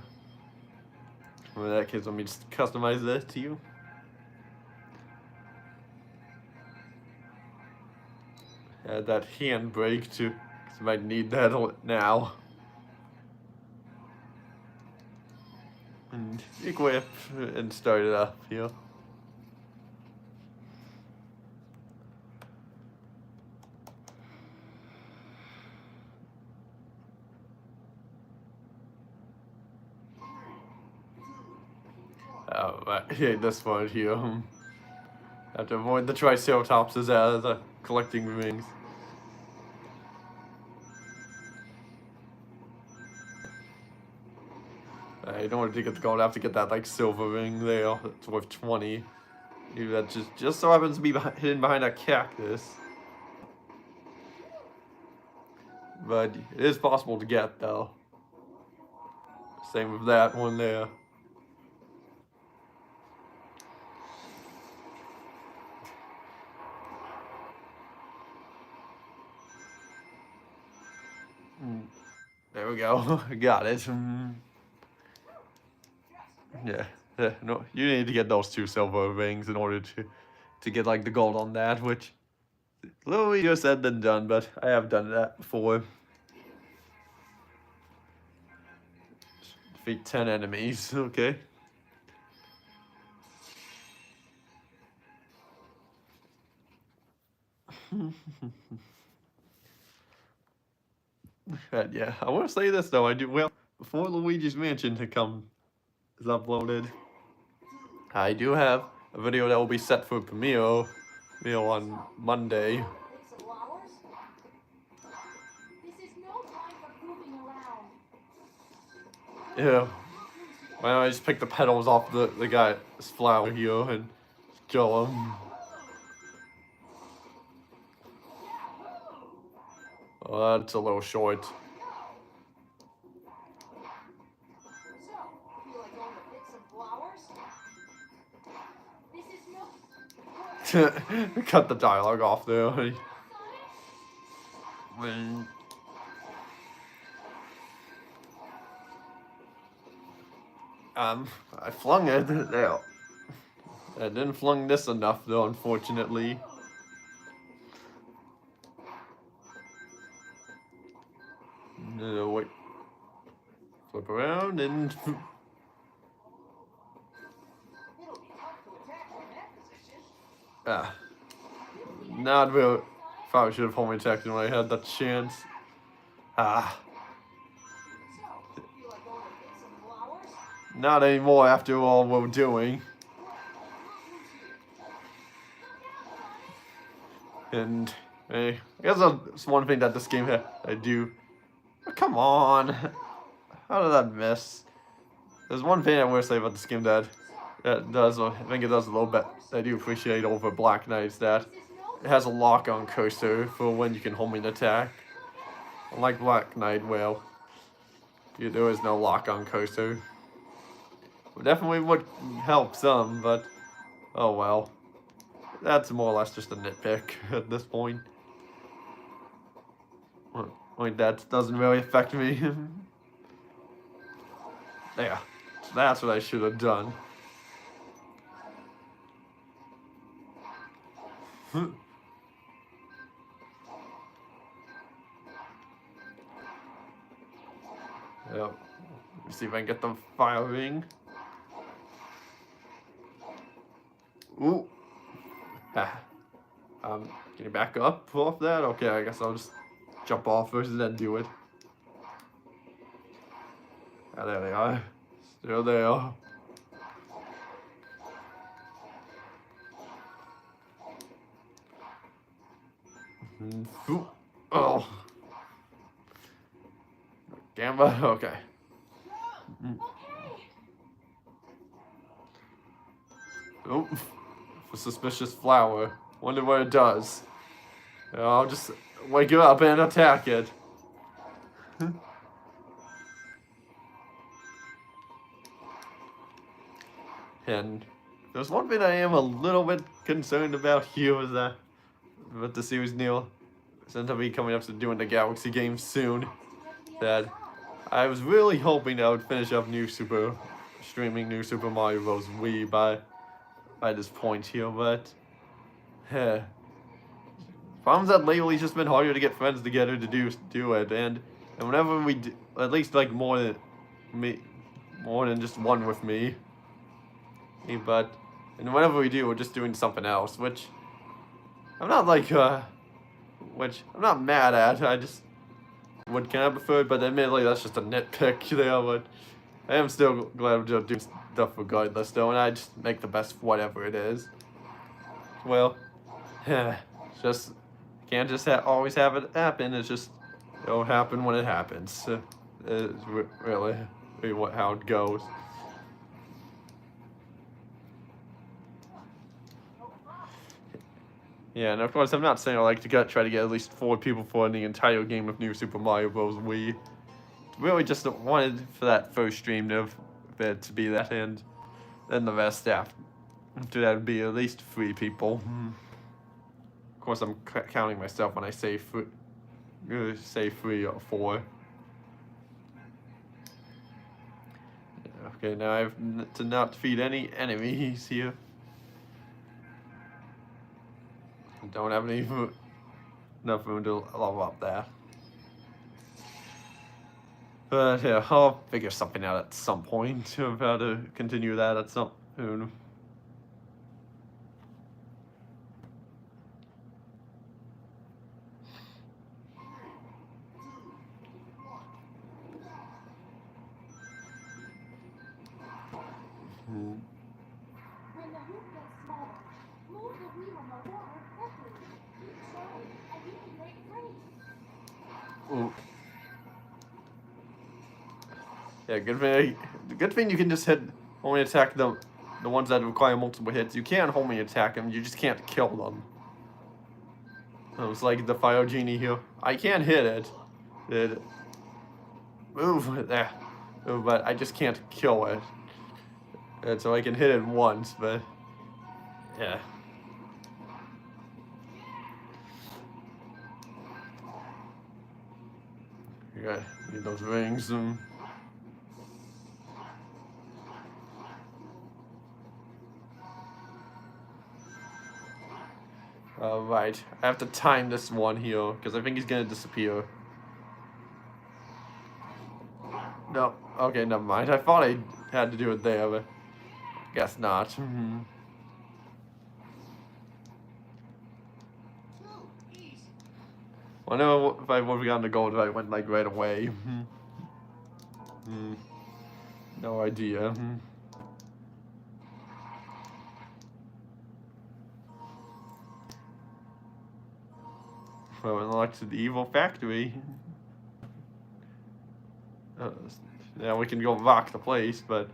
in that case, let me just customize that to you. Add that handbrake too, because I might need that now. And equip and start it up, you know. Oh, right, this one here. Have to avoid the Triceratops as collecting rings. in order to get the gold, I have to get that like silver ring there. It's worth 20. Maybe that just so happens to be hidden behind a cactus. But it is possible to get though. Same with that one there. There we go. Got it. Yeah. No, you need to get those 2 silver rings in order to get like the gold on that, which a little easier said than done, but I have done that before. Defeat 10 enemies. Okay. Yeah, I want to say this though. Well, before Luigi's Mansion is uploaded, I do have a video that will be set for premiere on Monday. Yeah. Why don't I just pick the petals off the guy's flower here and kill him? Oh, that's a little short. Cut the dialogue off there. When I flung it there. I didn't flung this enough though, unfortunately. No, wait. Flip around and not really. Probably should have home attacked when I had that chance. Not anymore after all we're doing. And I guess that's one thing that this game I do. Oh, come on. How did that miss? There's one thing I will say about this game that does, I think it does a little bit, I do appreciate over Black Knight's, that it has a lock-on cursor for when you can home an attack. Unlike Black Knight, well, there is no lock-on cursor. It definitely would help some, but oh well. That's more or less just a nitpick at this point. Like, that doesn't really affect me. Yeah, that's what I should have done. Yep. Let's see if I can get them firing. Ooh. Can you back up off that? Okay, I guess I'll just jump off first and then do it. Ah, there they are. Still there. Ooh. Oh. Gamma, okay. Oh, a suspicious flower. Wonder what it does. I'll just wake it up and attack it. And there's one thing I am a little bit concerned about here is that with the series Neil, since I'll be coming up to doing the Galaxy games soon, that I was really hoping I would finish up streaming New Super Mario Bros. Wii by this point here, but problems that lately it's just been harder to get friends together to do it, and whenever we do, at least like more than just one with me, but whenever we do, we're just doing something else, which I'm not mad at. I just would kind of prefer it, but admittedly that's just a nitpick there. But I am still glad we're doing stuff regardless, though, and I just make the best of whatever it is. Well, just can't just always have it happen. It's just it'll happen when it happens. Really. how it goes. Yeah, and of course, I'm not saying I like to try to get at least 4 people for the entire game of New Super Mario Bros. Wii. Really just wanted for that first stream of it to be that, and then the rest after that would be at least 3 people. Of course, I'm counting myself when I say 3 or 4. Okay, now I have to not defeat any enemies here. I don't have enough room to level up there. But yeah, I'll figure something out at some point of how to continue that at some point. When the hoop gets smaller, move the wheel on the water quickly. Keep trying, and you can break free. Ooh. Yeah, good thing you can just only attack the ones that require multiple hits. You can only attack them, you just can't kill them. It's like the Fire Genie here. I can't hit it. Move there. But I just can't kill it. And so I can hit it once, but yeah. You gotta need those rings. Alright, I have to time this one here, because I think he's gonna disappear. No, okay, never mind. I thought I had to do it there, but guess not. I know if I would have gotten the gold, I went like right away. No idea. Well, unlocked the evil factory. Now we can go rock the place, but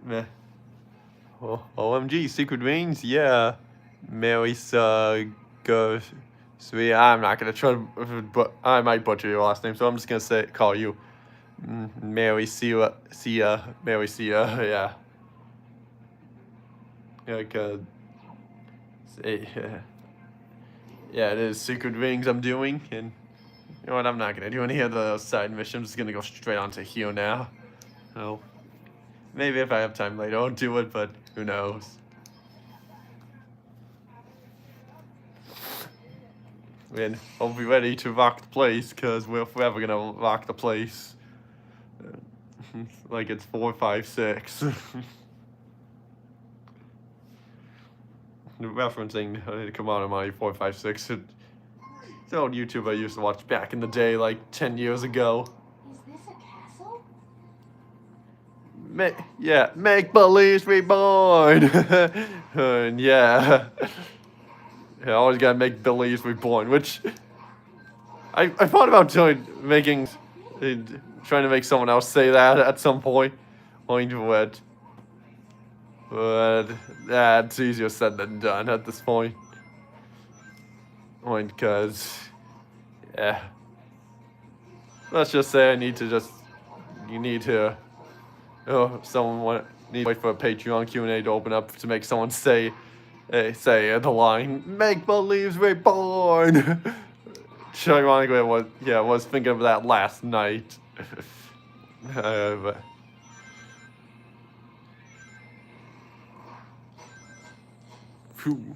meh. Oh, OMG, secret rings, yeah. Mary goes. Sweet. I'm not gonna try, but I might butcher your last name, so I'm just gonna call you Mary Sia, Mary Sia, yeah. Good. Yeah, it is secret rings I'm doing, and you know what? I'm not gonna do any of the side missions. I'm just gonna go straight on to here now. Oh, maybe if I have time later, I'll do it, but who knows? And I'll be ready to rock the place, cause we're forever gonna rock the place. Like it's 4, 5, 6. Referencing Come On Money 4, 5, 6. It's an old YouTube I used to watch back in the day, like 10 years ago. Is this a castle? Yeah, make believe reborn. And yeah, I always gotta make believe reborn, which I thought about trying to make someone else say that at some point. But that's easier said than done at this point. Because, yeah. Let's just say you need to wait for a Patreon Q&A to open up to make someone say the line, make believe reborn. Which ironically I was thinking of that last night. But, phew.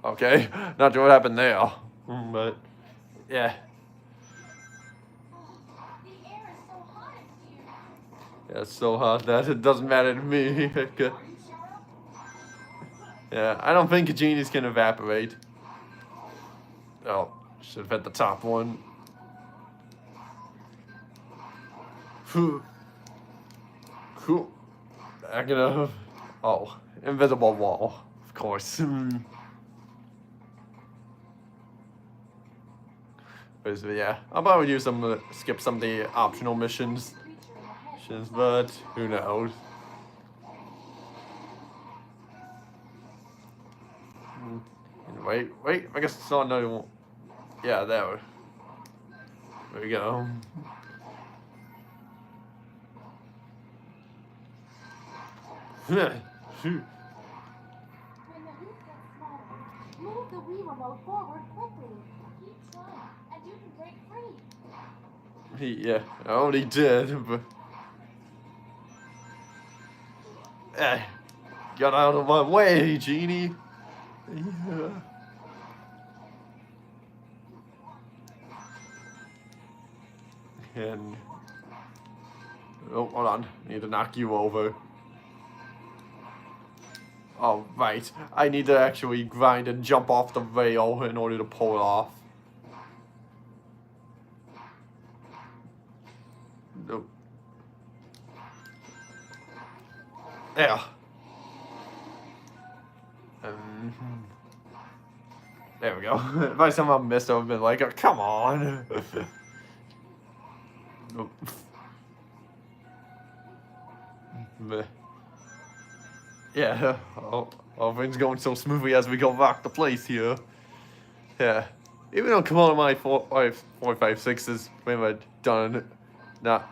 Okay, not sure what happened there, but yeah. The air is so hot in here. Yeah, it's so hot that it doesn't matter to me. Yeah, I don't think genies can evaporate. Oh, should have hit the top one. Cool. Back it up. Oh, invisible wall, of course. But yeah, I'll probably do skip some of the optional missions, but who knows? Wait, I guess it's not another one. Yeah, there we go. When the hoop gets smaller, move the Wii remote forward quickly. Keep trying, and you can break free. Yeah, I already did, but get out of my way, Genie. Yeah. And oh, hold on, need to knock you over. Oh, right. I need to actually grind and jump off the rail in order to pull it off. Nope. Yeah. There we go. If I somehow missed, I would have been like, oh, come on. Nope. Yeah, all things going so smoothly as we go back to place here. Yeah, even though come on, my 456 is pretty much done. Not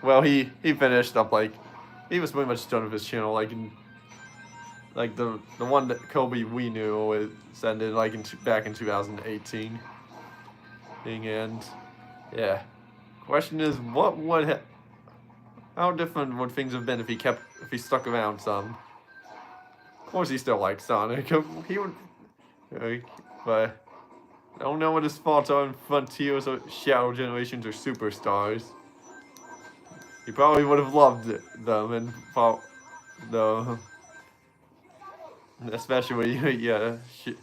well. He finished up like he was pretty much done with his channel. Like the one that Kobe we knew was ended like back in 2018. And yeah, question is how different would things have been if he stuck around some. Of course, he still likes Sonic. He would, but I don't know what his thoughts are on Frontiers or Shadow Generations or Superstars. He probably would have loved them and thought, especially yeah, he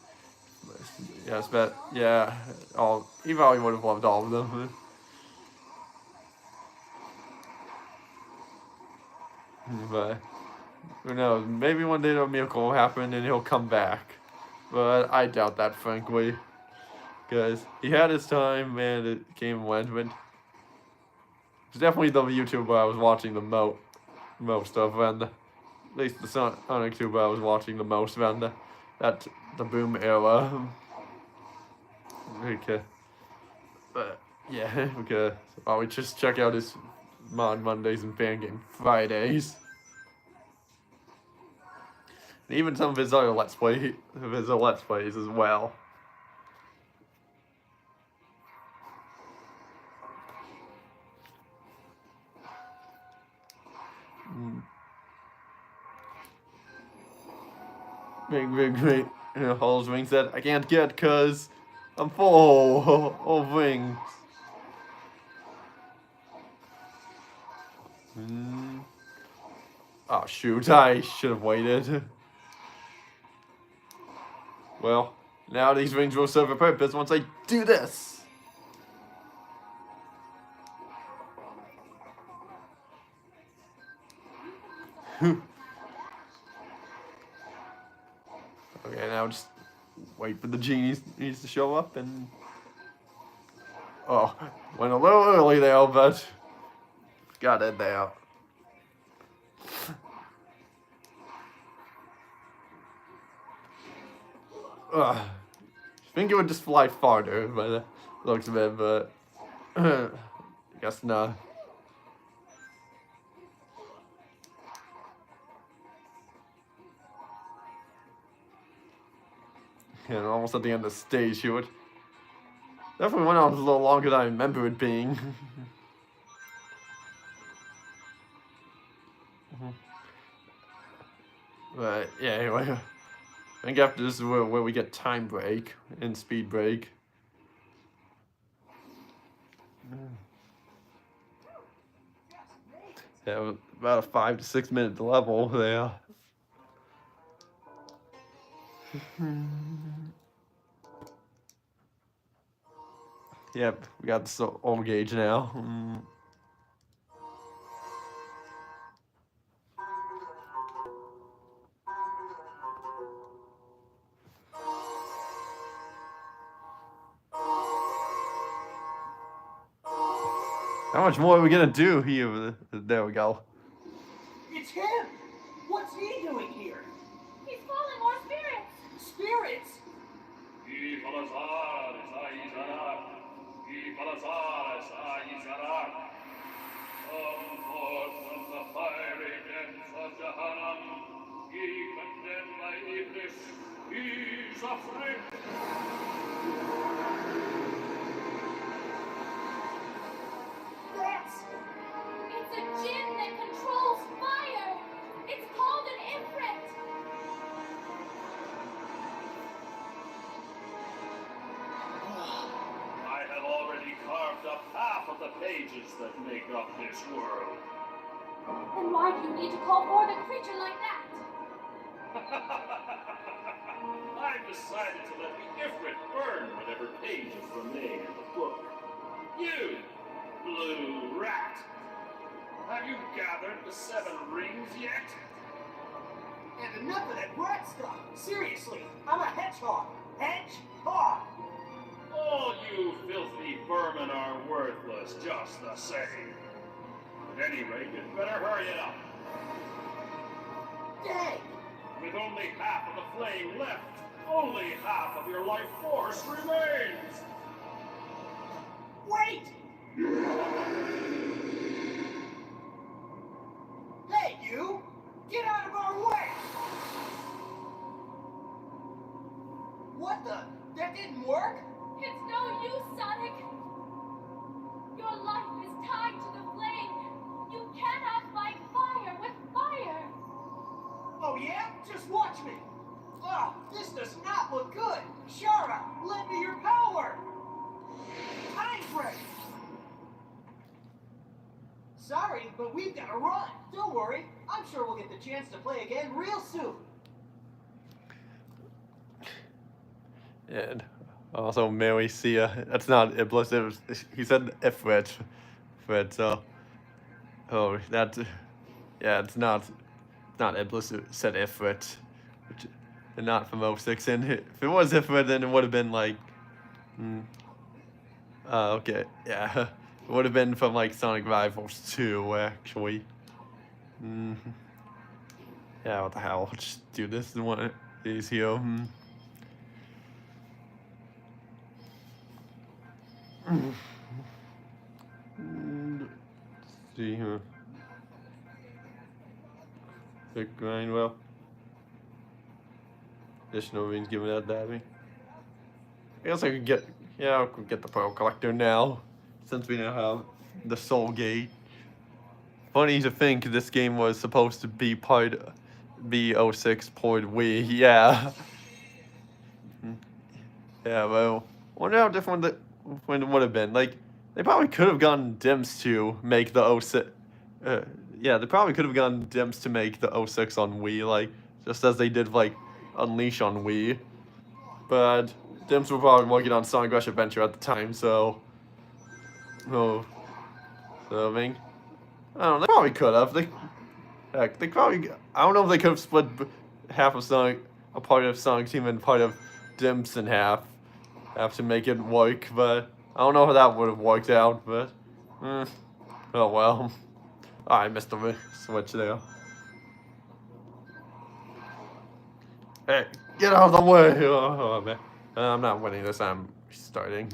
probably would have loved all of them. But who knows? Maybe one day a miracle will happen and he'll come back. But I doubt that, frankly. Because he had his time and it came and went. But it's definitely the YouTuber I was watching the most of. And at least the Sonic YouTuber I was watching the most around the boom era. Okay. But yeah, because we just check out his Mod Mondays and Fan Game Fridays. And even some of his other Let's Plays as well. Big. Hall's ring said, I can't get because I'm full of rings. Oh shoot, I should have waited. Well, now these rings will serve a purpose once I do this. Okay, now just wait for the genies to show up and... Oh, went a little early there, but got it there. I think it would just fly farther by the looks of it, but I guess not. And almost at the end of the stage, he would definitely went on a little longer than I remember it being. But yeah, anyway, I think after this is where we get time break and speed break. Yeah, about a 5 to 6 minute level there. Yep, we got the old gauge now. How much more are we gonna do here? There we go. It's him! What's he doing here? He's calling more spirits. Spirits? Come forth from the fiery depths of Jahannam. Ye condemned by Iblis. He's afraid. That's... It's a djinn that controls fire. It's called an ifrit. I have already carved up half of the pages that make up this world. Then why do you need to call forth a creature like that? I've decided to let the Ifrit burn whatever pages remain in the book. You, blue rat, have you gathered the 7 rings yet? And enough of that rat stuff! Seriously, I'm a hedgehog! Hedgehog! All you filthy vermin are worthless just the same. At any rate, you'd better hurry it up. Dang! With only half of the flame left, only half of your life force remains. Wait! Hey, you! Get out of our way! What the? That didn't work? It's no use, Sonic. Your life is tied to the flame. You cannot fight fire with fire. Oh yeah? Just watch me! Oh, this does not look good! Shara, lend me your power! Time break! Sorry, but we've got to run. Don't worry, I'm sure we'll get the chance to play again real soon. And also Mary Sia. That's not Iblis. He said Ifrit. But so. Oh, that. Yeah, it's not Iblis who said Ifrit. Which, and not from 06. And if it was Ifrit, then it would have been like. Okay. Yeah. It would have been from like Sonic Rivals 2, actually. Yeah, what the hell? Let's just do this one of these here. Let's see here. Big grind, well. Additional rings given out diving. I guess I could get, yeah, I could get the Pearl Collector now, since we now have the Soul Gate. Funny to think this game was supposed to be B06 port Wii, yeah. Yeah, well, I wonder how different it would have been. Like, they probably could have gotten Dims to make the 06. Yeah, they probably could have gotten Dims to make the 06 on Wii, like, just as they did, like, Unleash on Wii. But Dims were probably working on Sonic Rush Adventure at the time, so. Oh. So, I mean, I don't know, they probably could have. They probably. I don't know if they could have split half of Sonic, a part of Sonic Team and part of Dims in half to make it work, but I don't know how that would have worked out, but. Oh well. I missed the switch there. Hey, get out of the way! Oh, man. I'm not winning this, I'm starting.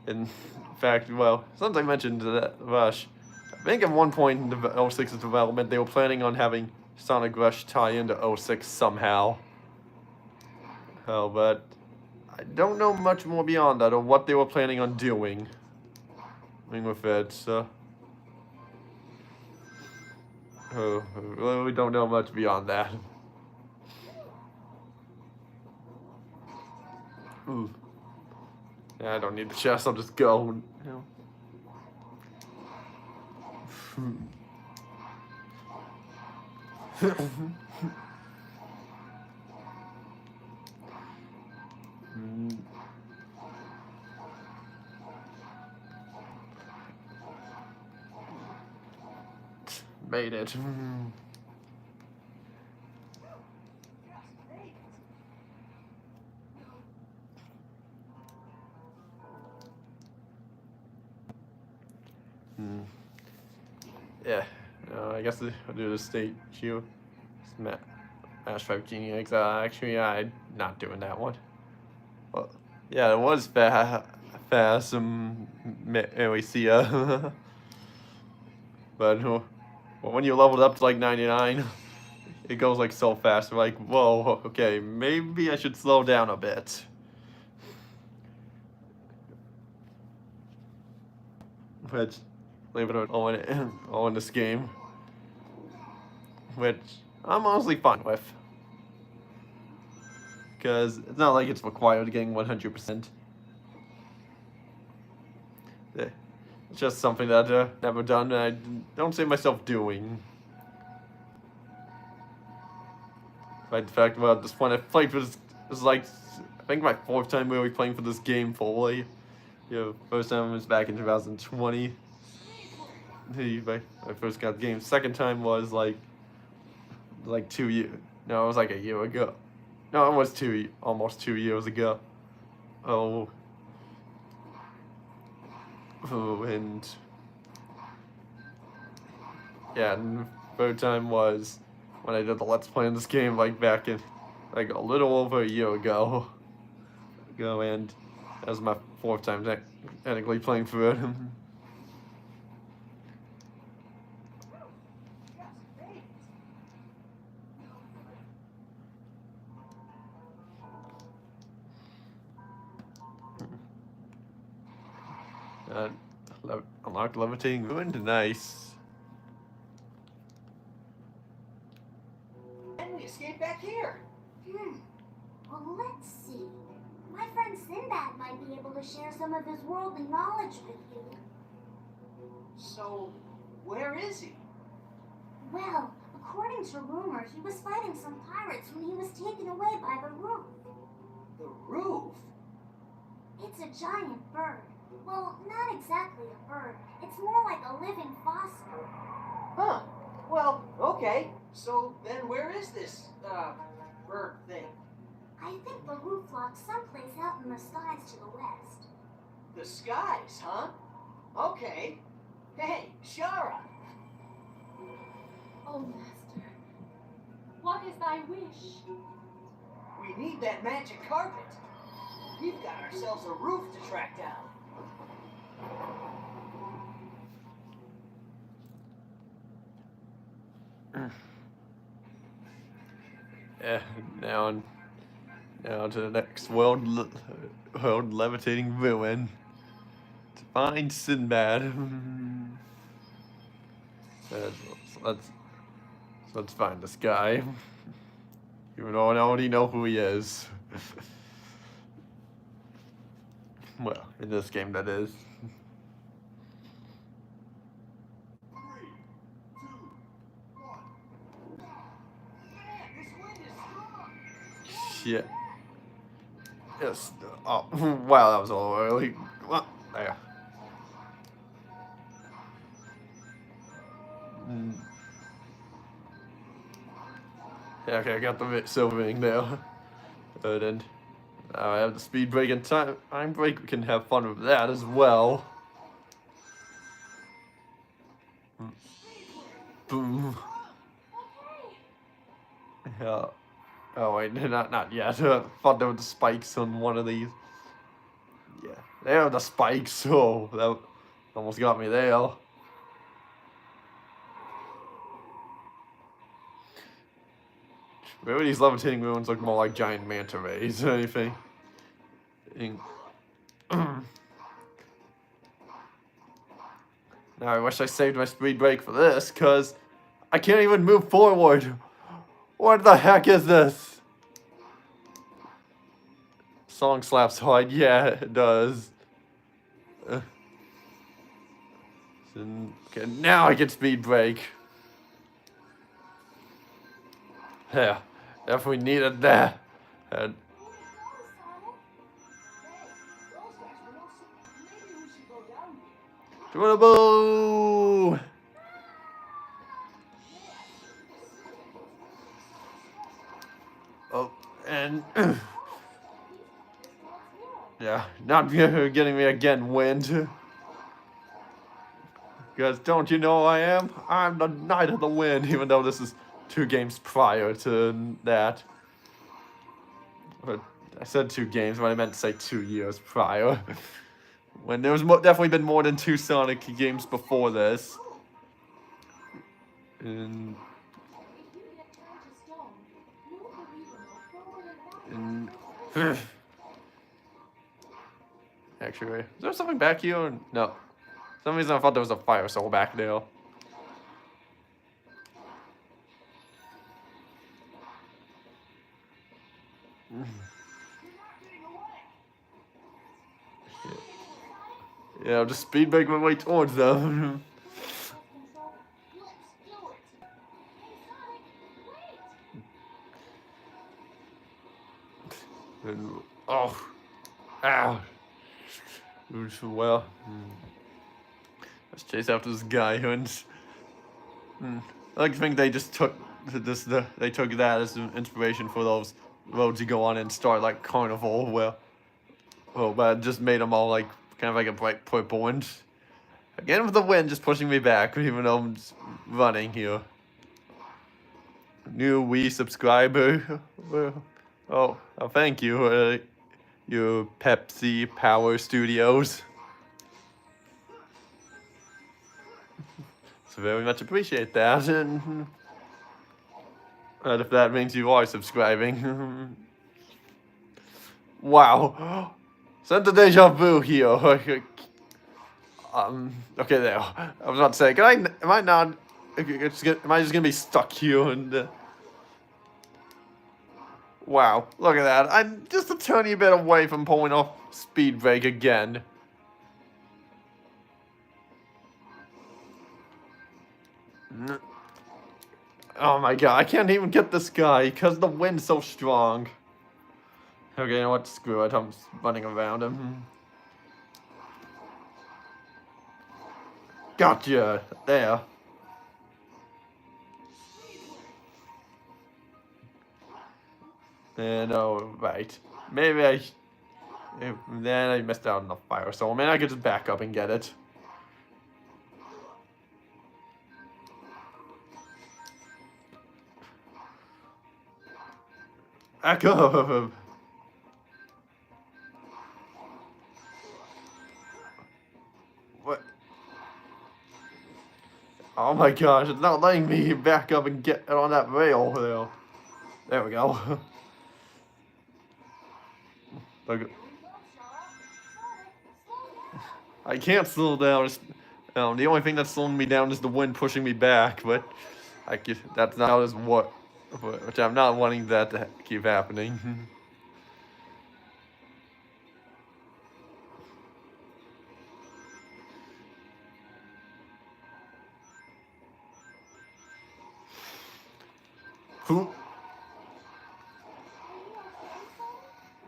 In fact, well, since I mentioned that Rush, I think at one point in the 06's development, they were planning on having Sonic Rush tie into 06 somehow. Oh, but I don't know much more beyond that, or what they were planning on doing with it, so. Oh, we don't know much beyond that. Ooh. Yeah, I don't need the chest, I'll just go. You know. Made it. Yeah, I guess I'll do the stage here. Smash 5 Genie Eggs. Actually, I'm not doing that one. Well, yeah, it was fast. We see but when you leveled up to like 99, it goes like so fast. We're like, whoa, okay, maybe I should slow down a bit. Which, leave it all in this game. Which I'm honestly fine with. Because it's not like it's required getting 100%. It's just something that I've never done and I don't see myself doing. But in fact, well, at this point I've played for this is like, I think my 4th time really playing for this game fully. First time was back in 2020. I first got the game. Second time was like 2 years. No, it was like a year ago. No, it was almost 2 years ago. And yeah, and third time was when I did the Let's Play in this game, like back in, like a little over a year ago, and that was my 4th time technically playing for it. Unlocked levitating ruined, nice. And we escaped back here. Well, let's see. My friend Sinbad might be able to share some of his worldly knowledge with you. So, where is he? Well, according to rumor, he was fighting some pirates when he was taken away by the roof. The roof? It's a giant bird. Well, not exactly a bird. It's more like a living fossil. Huh. Well, okay. So then where is this, bird thing? I think the roof locks someplace out in the skies to the west. The skies, huh? Okay. Hey, Shara! Oh, Master, what is thy wish? We need that magic carpet. We've got ourselves a roof to track down. Yeah, now to the next world levitating ruin. To find Sinbad. Let's find this guy. Even though I already know who he is. Well, in this game that is. 3, 2, 1. Man, this wind is strong. Shit. Yes. Oh, wow, that was a little early. What? There. Yeah, okay, I got the silver ring there. And now I have the speed break and time break. We can have fun with that as well. Boom. Yeah. Oh wait, not yet. I thought there were the spikes on one of these. Yeah, there are the spikes. Oh, that almost got me there. Maybe these levitating ruins look more like giant manta rays or anything. Now I wish I saved my speed break for this, cause I can't even move forward. What the heck is this? Song slaps hard. Yeah, it does. Okay, now I can speed break. Yeah, definitely needed that. And Dribble! Oh, and yeah, not getting me again, wind. Because don't you know who I am? I'm the Knight of the Wind, even though this is 2 games prior to that. But I said 2 games, but I meant to say 2 years prior. When there was definitely been more than 2 Sonic games before this. And actually, is there something back here? No. For some reason I thought there was a fire soul back there. Yeah, I'll just speed break my way towards them. And, oh, ow. Well, let's chase after this guy and I like to think they just took they took that as an inspiration for those roads you go on and start like Carnival, where but it just made them all like kind of like a bright purple and again with the wind just pushing me back even though I'm just running here. New Wii subscriber. Oh, thank you. You Pepsi Power Studios. So very much appreciate that. And if that means you are subscribing. Wow. Sent a deja vu here. Okay, there. I was about to say, am I just gonna be stuck here and wow, look at that. I'm just a tiny bit away from pulling off speed break again. Oh my god, I can't even get this guy because the wind's so strong. Okay, you know what? Screw it. I'm just running around him. Gotcha. There. And oh, right. Maybe then I missed out on the fire soul. Maybe I could just back up and get it. Echo. What? Oh my gosh, it's not letting me back up and get on that rail there. There we go. Look. I can't slow down. The only thing that's slowing me down is the wind pushing me back, but that's not as which I'm not wanting that to keep happening.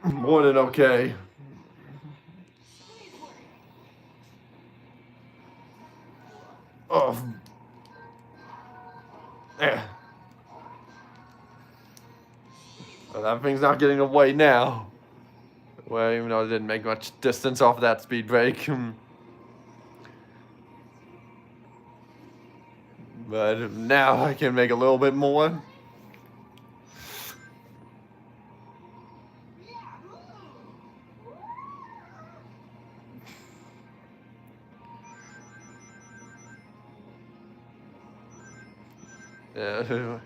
More than okay. Oh. Yeah. Well, that thing's not getting away now. Well, even though I didn't make much distance off that speed break. But now I can make a little bit more. Yeah, I don't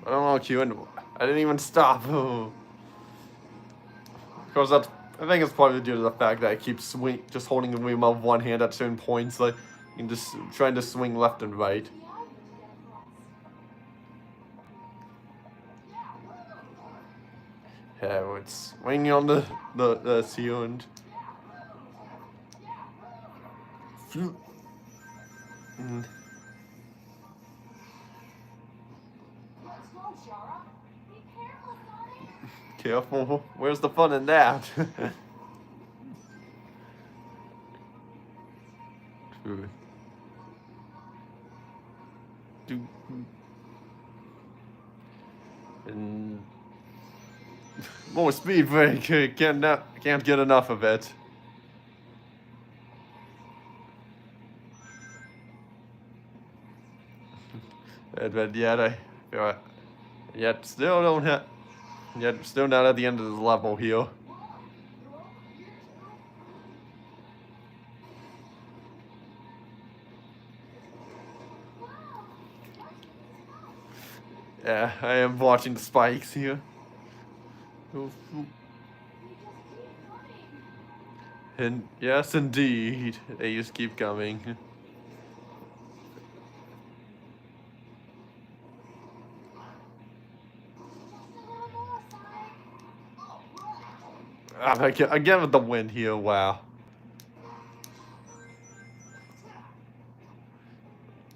know, Q, and I didn't even stop. Because I think it's partly due to the fact that I keep just holding the remote with one hand at certain points, like, and just trying to swing left and right. Yeah, it's swinging on the seal and. Careful, where's the fun in that? And more speed break, can't get enough of it. But yet still don't have, yet still not at the end of the level here. Yeah, I am watching the spikes here. And yes, indeed, they just keep coming. Again with the wind here, wow.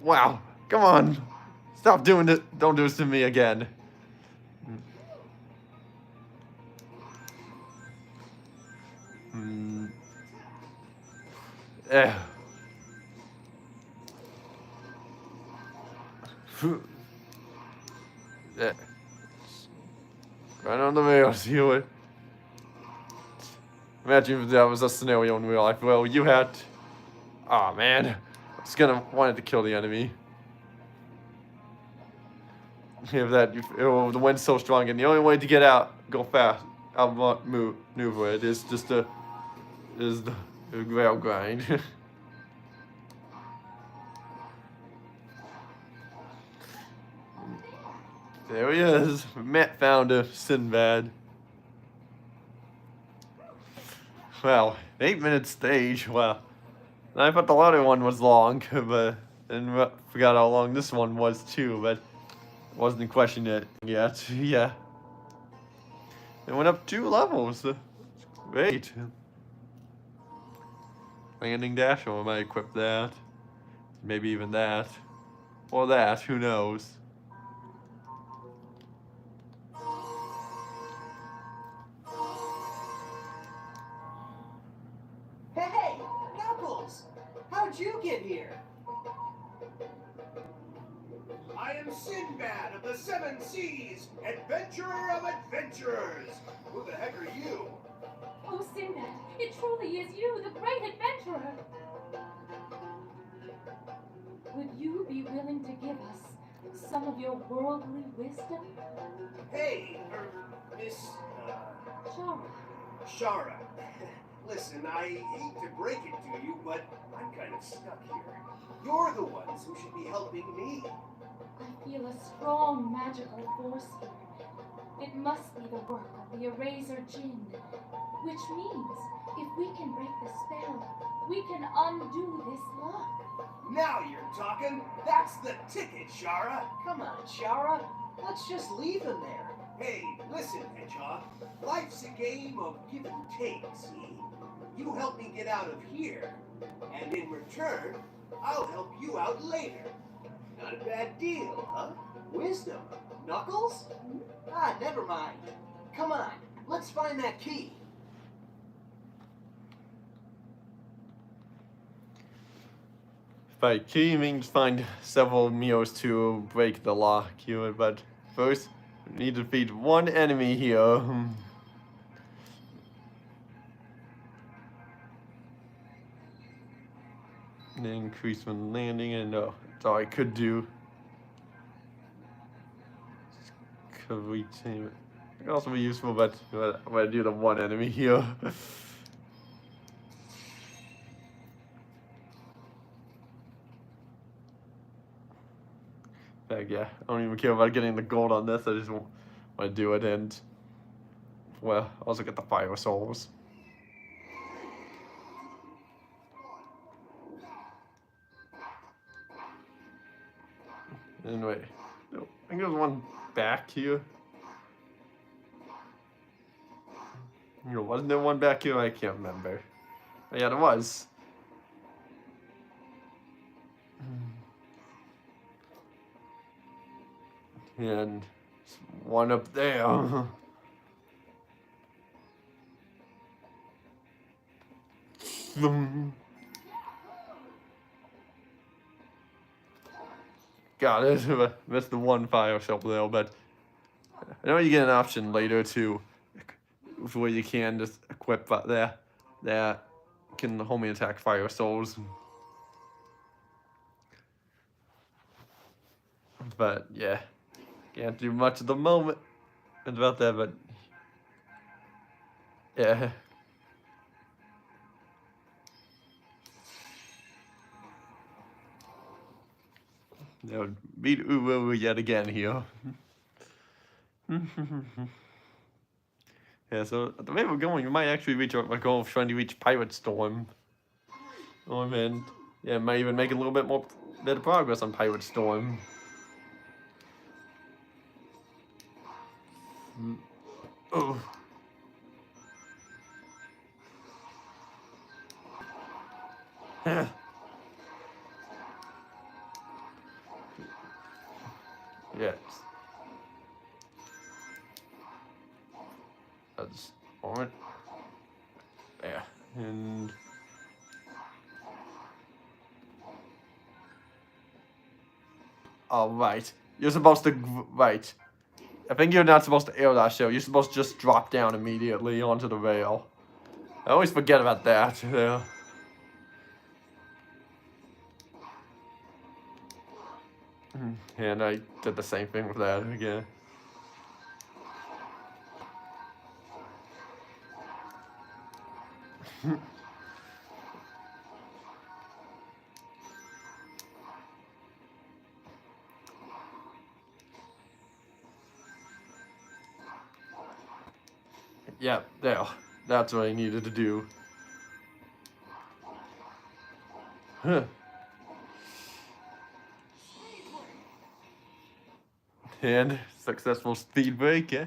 Wow, come on. Stop doing this. Don't do this to me again. Eh. Yeah. Right on the rails here. Imagine if that was a scenario in real life. Well, you had. Oh man, I was gonna wanted to kill the enemy. If the wind's so strong, and the only way to get out, go fast, maneuver it is just the rail grind. There he is. Matt found a Sinbad. Well, 8-minute stage. Wow. I thought the other one was long, but and forgot how long this one was too. But wasn't questioning it yet. Yeah. It went up 2 levels. Great. Landing dash, or I might equip that. Maybe even that. Or that, who knows. Hey, Knuckles! How'd you get here? I am Sinbad of the 7 Seas, adventurer of adventurers. Who the heck are you? Oh, Sinbad, it truly is you, the great adventurer. Would you be willing to give us some of your worldly wisdom? Hey, Miss, Shara. Shara. Listen, I hate to break it to you, but I'm kind of stuck here. You're the ones who should be helping me. I feel a strong magical force here. It must be the work of the Eraser Djinn, which means if we can break the spell, we can undo this luck. Now you're talking. That's the ticket, Shara. Come on, Shara. Let's just leave him there. Hey, listen, Hedgehog. Life's a game of give and take, see? You help me get out of here, and in return, I'll help you out later. Not a bad deal, huh? Wisdom? Knuckles? Ah, never mind. Come on, let's find that key. By key means find several meals to break the lock here, but first we need to defeat one enemy here. And increase when landing, and that's all I could do. Could retain it. It could also be useful, but I'm gonna do the one enemy here. Heck yeah, I don't even care about getting the gold on this. I just want to do it, and well, also get the fire souls. Anyway, no, I think there's one back here. Wasn't there one back here? I can't remember. Oh, yeah, there was. And one up there. Got it. Missed the one fire shell there, but I know you get an option later to where you can just equip that can homing attack fire souls. but yeah, can't do much at the moment about that, but yeah. Now beat Uwu yet again here. Yeah, so at the rate we're going, we might actually reach our goal of trying to reach Pirate Storm. Oh man, yeah, might even make a little bit more better progress on Pirate Storm. Oh. Yes. That's alright. Yeah, and alright. You're supposed to right. I think you're not supposed to air that show. You're supposed to just drop down immediately onto the rail. I always forget about that. Yeah. And I did the same thing with that again. Yeah, there. That's what I needed to do. Huh. And successful speed break, yeah?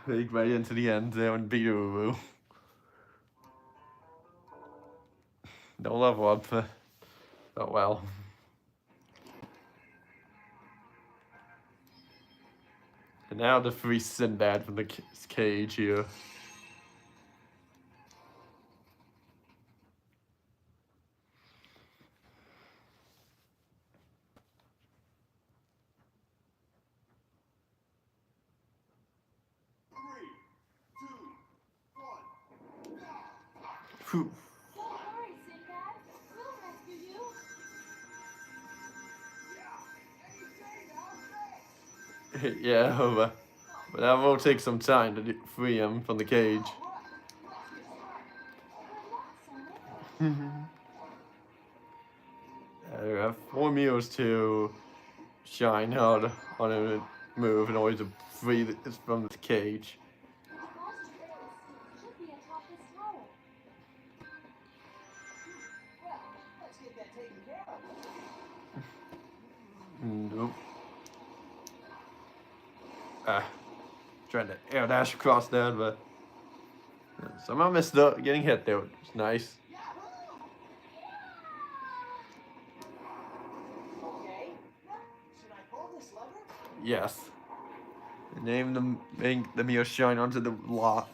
Break right into the end there and beat Uru. No level up. Oh well. And now to free Sinbad from the cage here. Phew. Don't worry, Sinbad. We'll rescue you. Yeah, but that will take some time to free him from the cage. There are 4 meals to shine hard on a move in order to free it from the cage. The last trace should be atop this tower. Well, let's get that taken care of. Nope. Trying to air dash across that, but somehow missed up getting hit there. It's nice. Okay. Should I pull this lever? Yes. Name them, make the mirror shine onto the lock.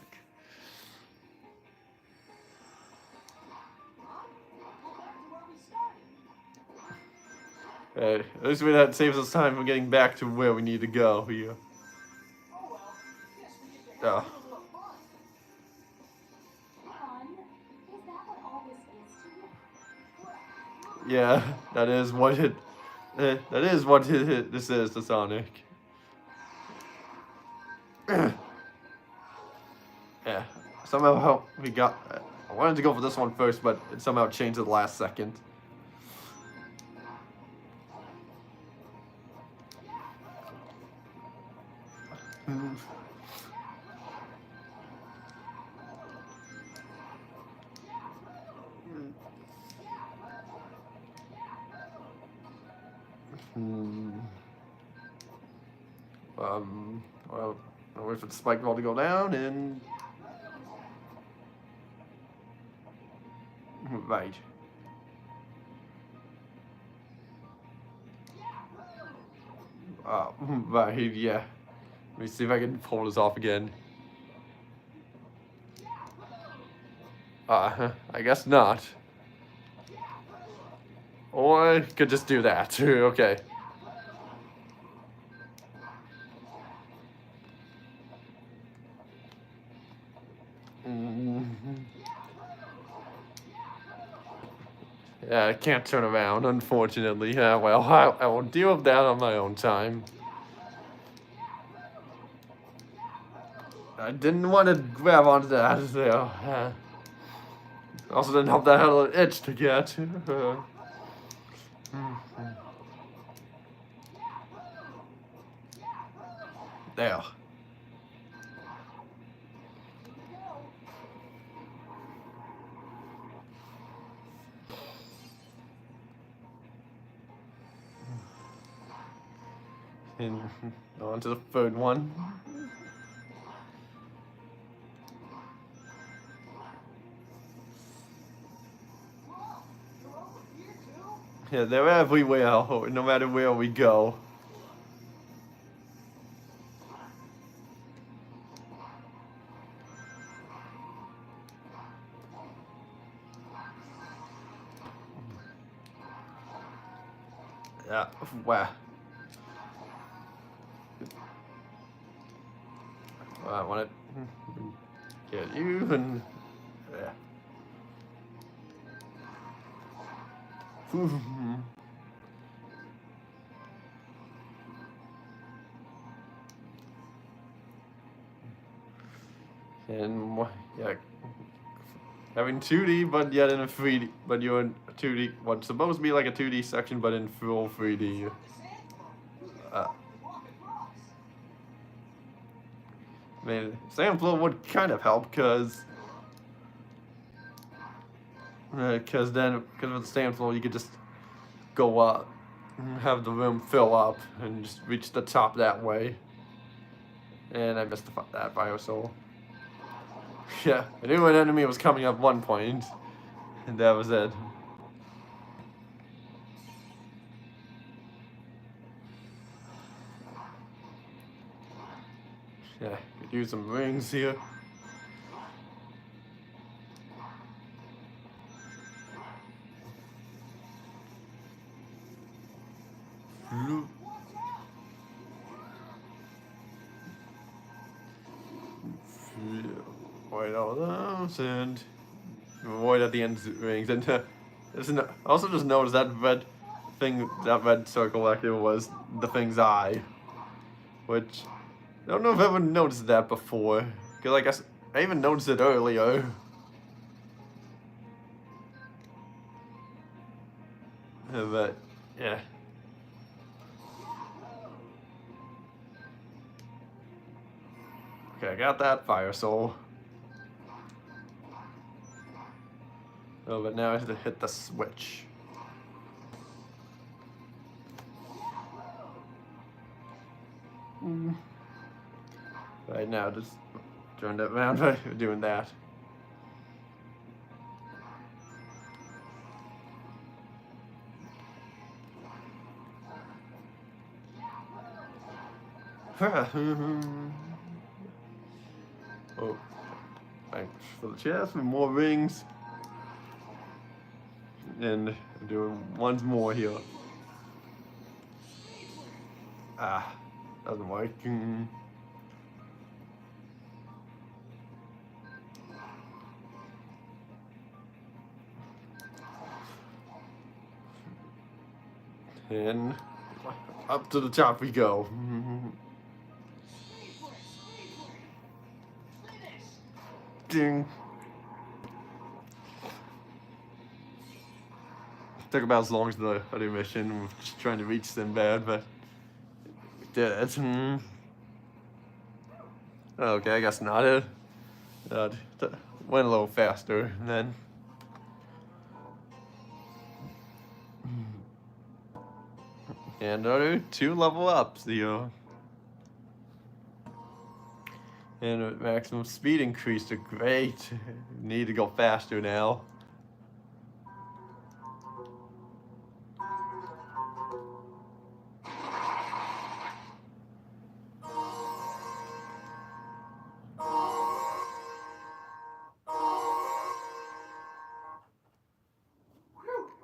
At least that saves us time from getting back to where we need to go here. Oh well. Guess we get to have a little fun. Fun? Is that what all this is to you? Yeah, that is what it. That is what this is to Sonic. Yeah. Somehow we got. I wanted to go for this one first, but it somehow changed at the last second. Well, I'll wait for the spike ball to go down and. Right. Right, yeah. Let me see if I can pull this off again. I guess not. Or I could just do that. Okay. Yeah, can't turn around, unfortunately. Yeah, well, I will deal with that on my own time. I didn't want to grab onto that, so... also didn't help that had a little itch to get. There. And on to the third one. Yeah, they're everywhere, no matter where we go. Yeah, wow. I want to get you and... yeah. And yeah, having 2D, but yet in a 3D, but you're in 2D, what's supposed to be like a 2D section, but in full 3D. I mean, sand floor would kind of help, because with the sand floor, you could just go up, have the room fill up, and just reach the top that way. And I missed that Fire Soul. Yeah, I knew an enemy was coming up one point, and that was it. Yeah, could use some rings here. Avoid all those and avoid at the end rings. And also just notice that red thing, that red circle actually was the thing's eye, which I don't know if I've ever noticed that before, because I guess I even noticed it earlier. But yeah. Okay, I got that Fire Soul. Oh, but now I have to hit the switch. Right now, just turned it around by doing that. Oh, thanks for the chest and more rings. And doing one more here. Ah, doesn't work. And up to the top we go. Ding. Took about as long as the other mission, just trying to reach Sinbad, but we did it. Okay, I guess not. It went a little faster then. And another 2 level ups, and maximum speed increased to great. Need to go faster now.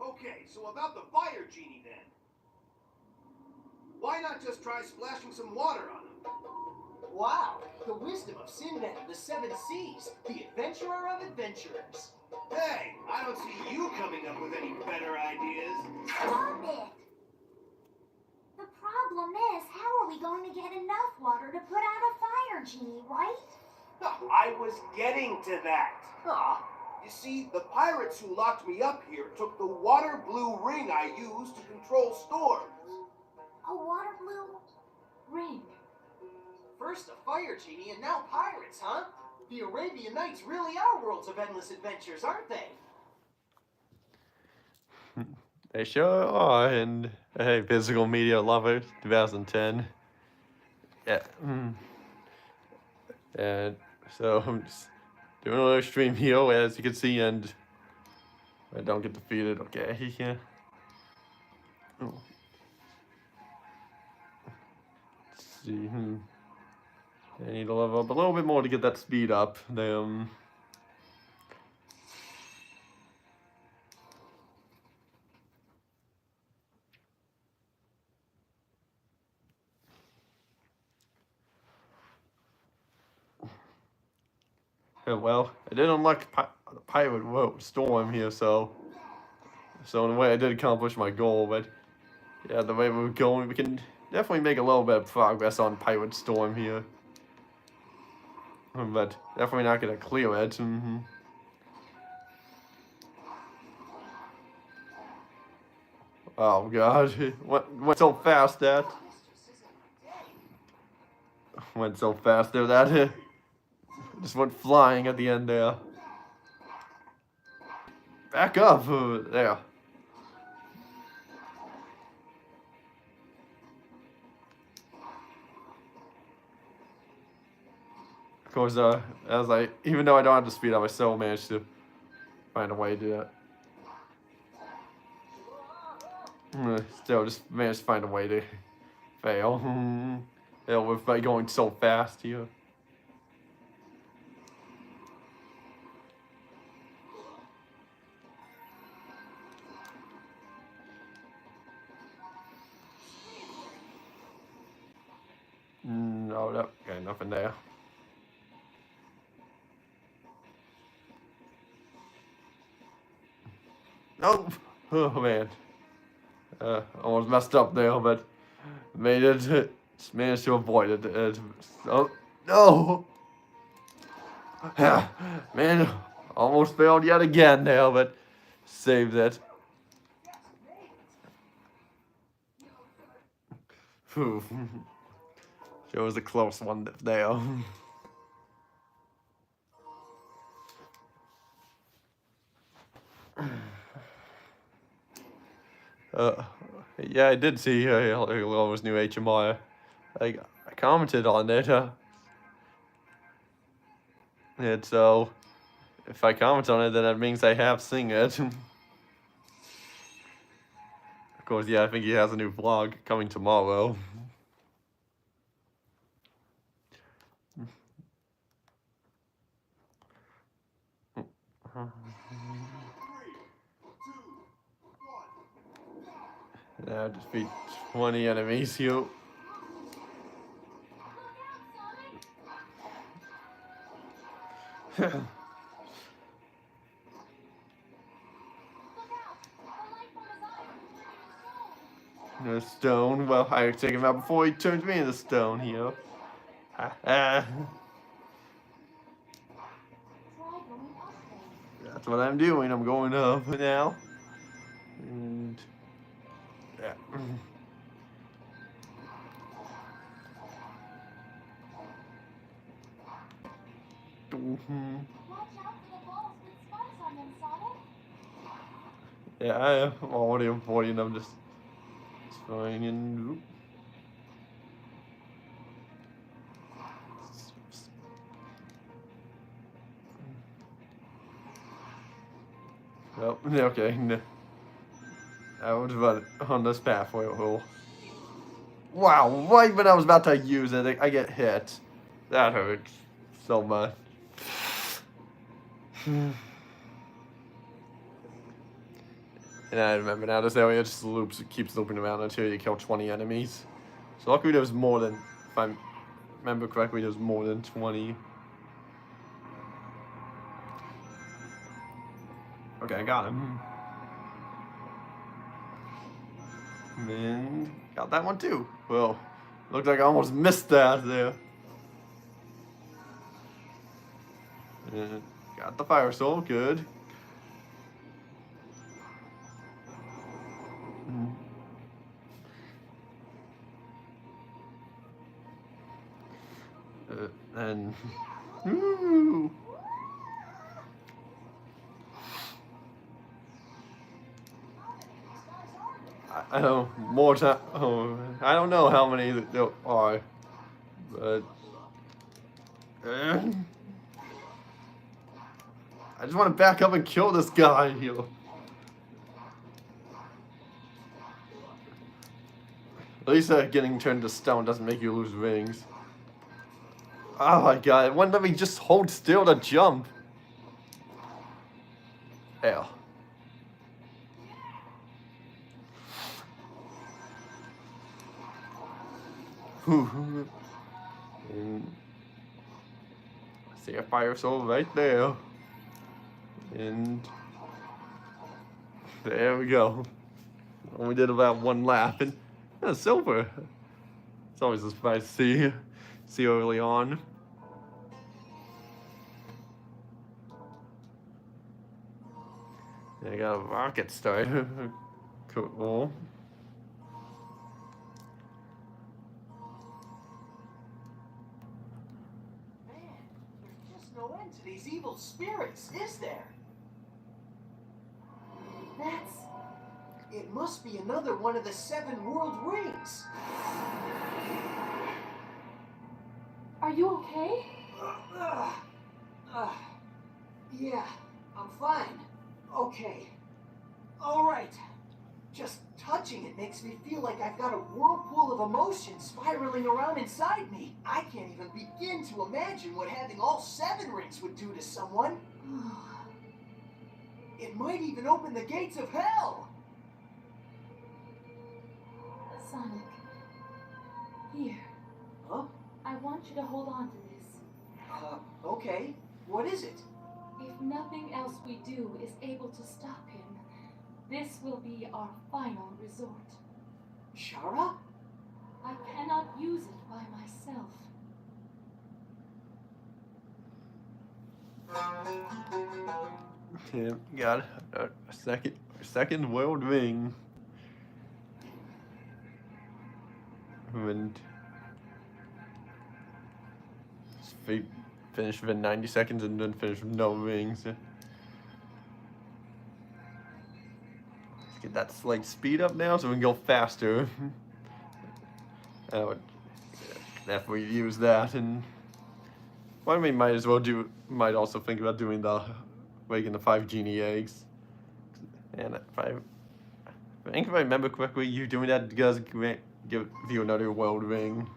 Okay, so about the fire genie then. Why not just try splashing some water on him? Wow, the wisdom of Sinbad of the Seven Seas, the adventurer of adventurers. Hey, I don't see you coming up with any better ideas. Stop it! The problem is, how are we going to get enough water to put out a fire genie, right? I was getting to that. You see, the pirates who locked me up here took the water blue ring I used to control storms. A water blue? Ring. First a fire genie and now pirates, huh? The Arabian Nights really are worlds of endless adventures, aren't they? They sure are. And hey, physical media lovers, 2010. Yeah. And so I'm just doing another stream here, as you can see, and I don't get defeated. Okay, yeah. Oh. Let's see. I need to level up a little bit more to get that speed up. Well, I did unlock the pirate storm here, so in a way I did accomplish my goal. But yeah, the way we're going, we can definitely make a little bit of progress on pirate storm here. But definitely not gonna clear it. Oh god, went so fast that. Went so fast there that just went flying at the end there. Back up there. Of course, even though I don't have the speed up, I still managed to find a way to do that. Still, just managed to find a way to fail. By going so fast here. No, okay, nothing there. Nope. Oh man. Almost messed up there, but made it. Just managed to avoid it. Oh no. Man, almost failed yet again there, but saved it. Phew. It was a close one there. Yeah, I did see Lowe's new HMI. I commented on it. And so, if I comment on it, then that means I have seen it. Of course, yeah, I think he has a new vlog coming tomorrow. Now defeat 20 enemies here. No stone. Well, I take him out before he turns me into stone here. That's what I'm doing. I'm going up now. And yeah. Watch out for the balls with spikes on them, Sonic. Yeah, I am already avoiding them. Just trying and. Oh, okay. No. I was about on this pathway. Wow, right when I was about to use it, I get hit. That hurts so much. And I remember now this area just keeps looping around until you kill 20 enemies. So luckily there's more than remember correctly, there's more than 20. Okay, I got him. And got that one too. Well, looks like I almost missed that there. And got the fire soul, good. And woo! I don't more time. Oh, I don't know how many there are, but I just want to back up and kill this guy here. At least getting turned to stone doesn't make you lose rings. Oh my god, it wouldn't let me just hold still to jump. Ew. And I see a fire soul right there. And there we go. Only did about one lap, and silver. It's always a surprise to see early on. I got a rocket starter. Cool. Man, there's just no end to these evil spirits, is there? That's... It must be another one of the 7 world rings. Are you okay? Yeah, I'm fine. Okay. Alright. Just touching it makes me feel like I've got a whirlpool of emotions spiraling around inside me. I can't even begin to imagine what having all 7 rings would do to someone. It might even open the gates of hell. Sonic. Here. Huh? I want you to hold on to this. Okay. What is it? If nothing else we do is able to stop him, this will be our final resort. Shara? I cannot use it by myself. Yeah, got a second world ring. And finish within 90 seconds and then finish with no rings. Let's get that slight speed up now so we can go faster. I would definitely use that, and well, we might as well might also think about doing making the 5 genie eggs. And if I remember correctly, you doing that does give you another world ring.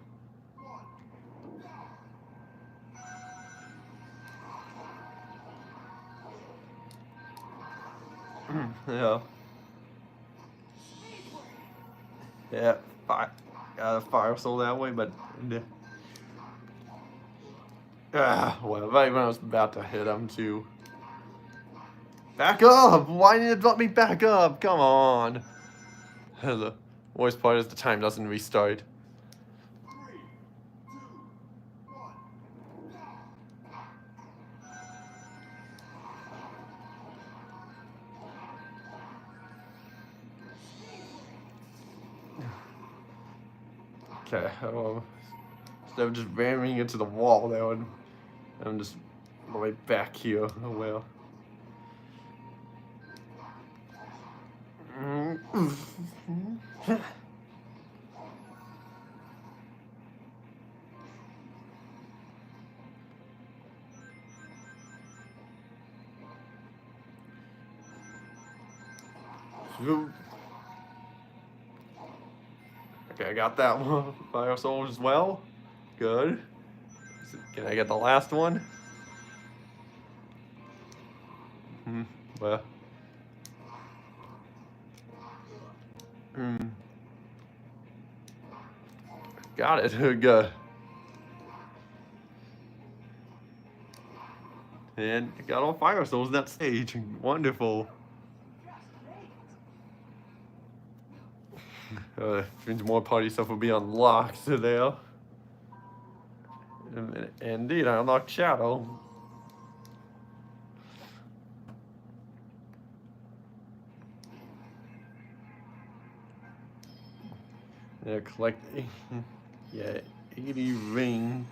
Yeah. Yeah, fire soul that way, but well, right when I was about to hit him too. Back up! Why didn't it let me back up? Come on. The worst part is the time doesn't restart. 3, 2, 1. Okay, instead of just ramming into the wall there, I'm just right back here. Oh well. Okay, I got that one. Fire soul as well. Good. Can I get the last one? Well. Got it. Good. And got all fire souls in that stage. Wonderful. Means more party stuff will be unlocked there. Indeed, I unlocked Shadow. Yeah, collect. Yeah, 80 ring.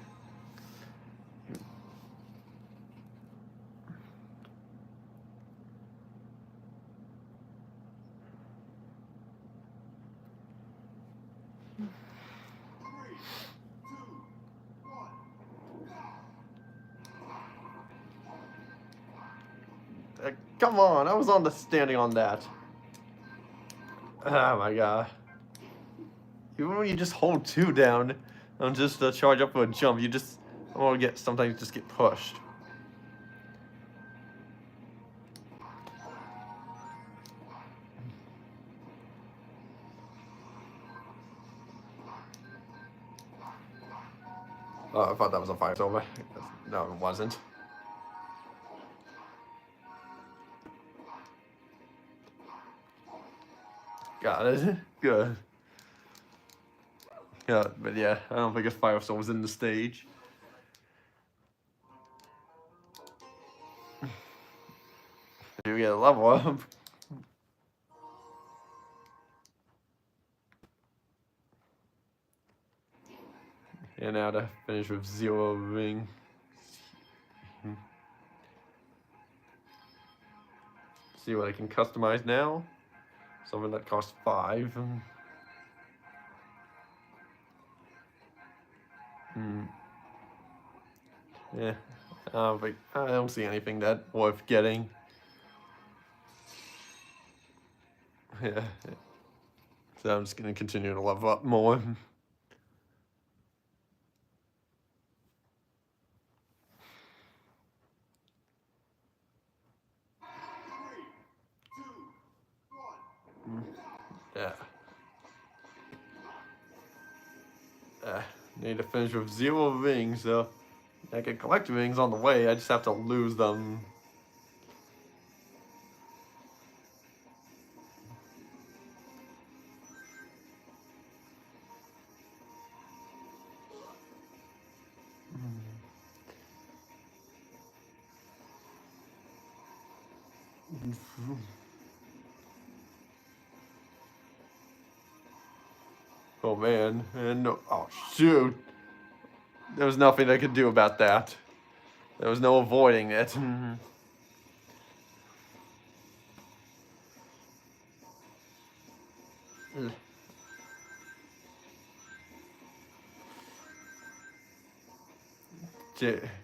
Come on, I was standing on that. Oh my god. Even when you just hold 2 down and just charge up for a jump, you just sometimes just get pushed. Oh, I thought that was a fire soul. No, it wasn't. Got it. Good. Yeah, but yeah, I don't think a fire soul was in the stage. You get a level up. And now to finish with 0 ring. See what I can customize now. Something that costs 5. Yeah, but I don't see anything that worth getting. Yeah, so I'm just gonna continue to level up more. Yeah. Need to finish with 0 rings, so I can collect rings on the way. I just have to lose them. Oh man, and oh shoot. There was nothing I could do about that. There was no avoiding it.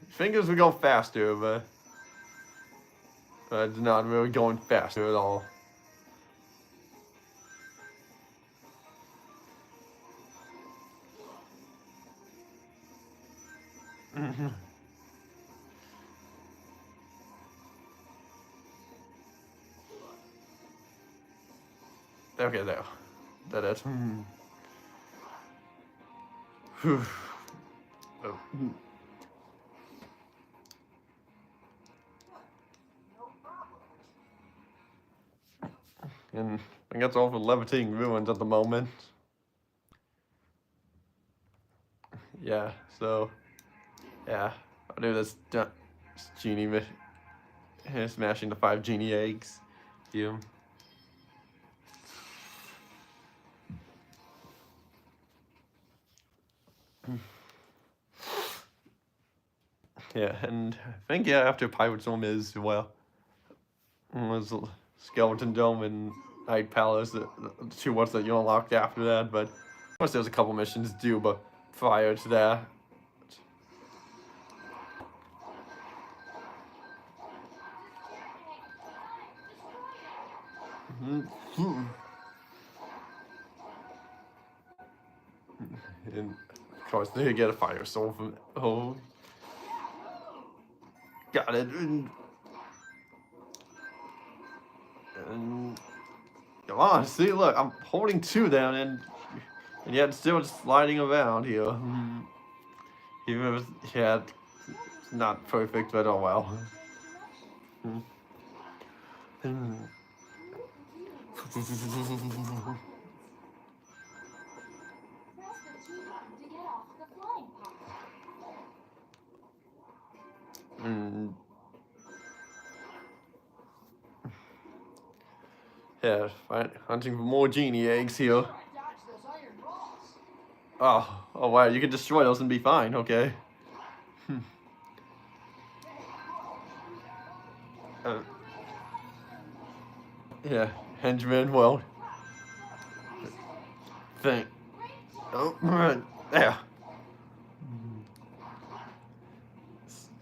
Fingers were going faster, but it's not really going faster at all. Okay, there. That is. Whew. Oh. And I guess all for levitating ruins at the moment. Yeah, so yeah, I'll do this genie smashing the 5 genie eggs. Yeah. Yeah, and I think after Pirate Dome is was Skeleton Dome and Night Palace, the 2 ones that you unlocked after that. But of course, there's a couple missions due, but prior to that. And of course, they get a fire soul from got it. And come on, see, look, I'm holding 2 down and yet still just sliding around here. Even if it's not perfect, but oh well. Press the T button to get off the flying pod. Yeah, hunting for more genie eggs here. I dodged those iron balls. Oh wow, you can destroy those and be fine, okay. Uh, yeah, henchman, well. Think. Oh, there.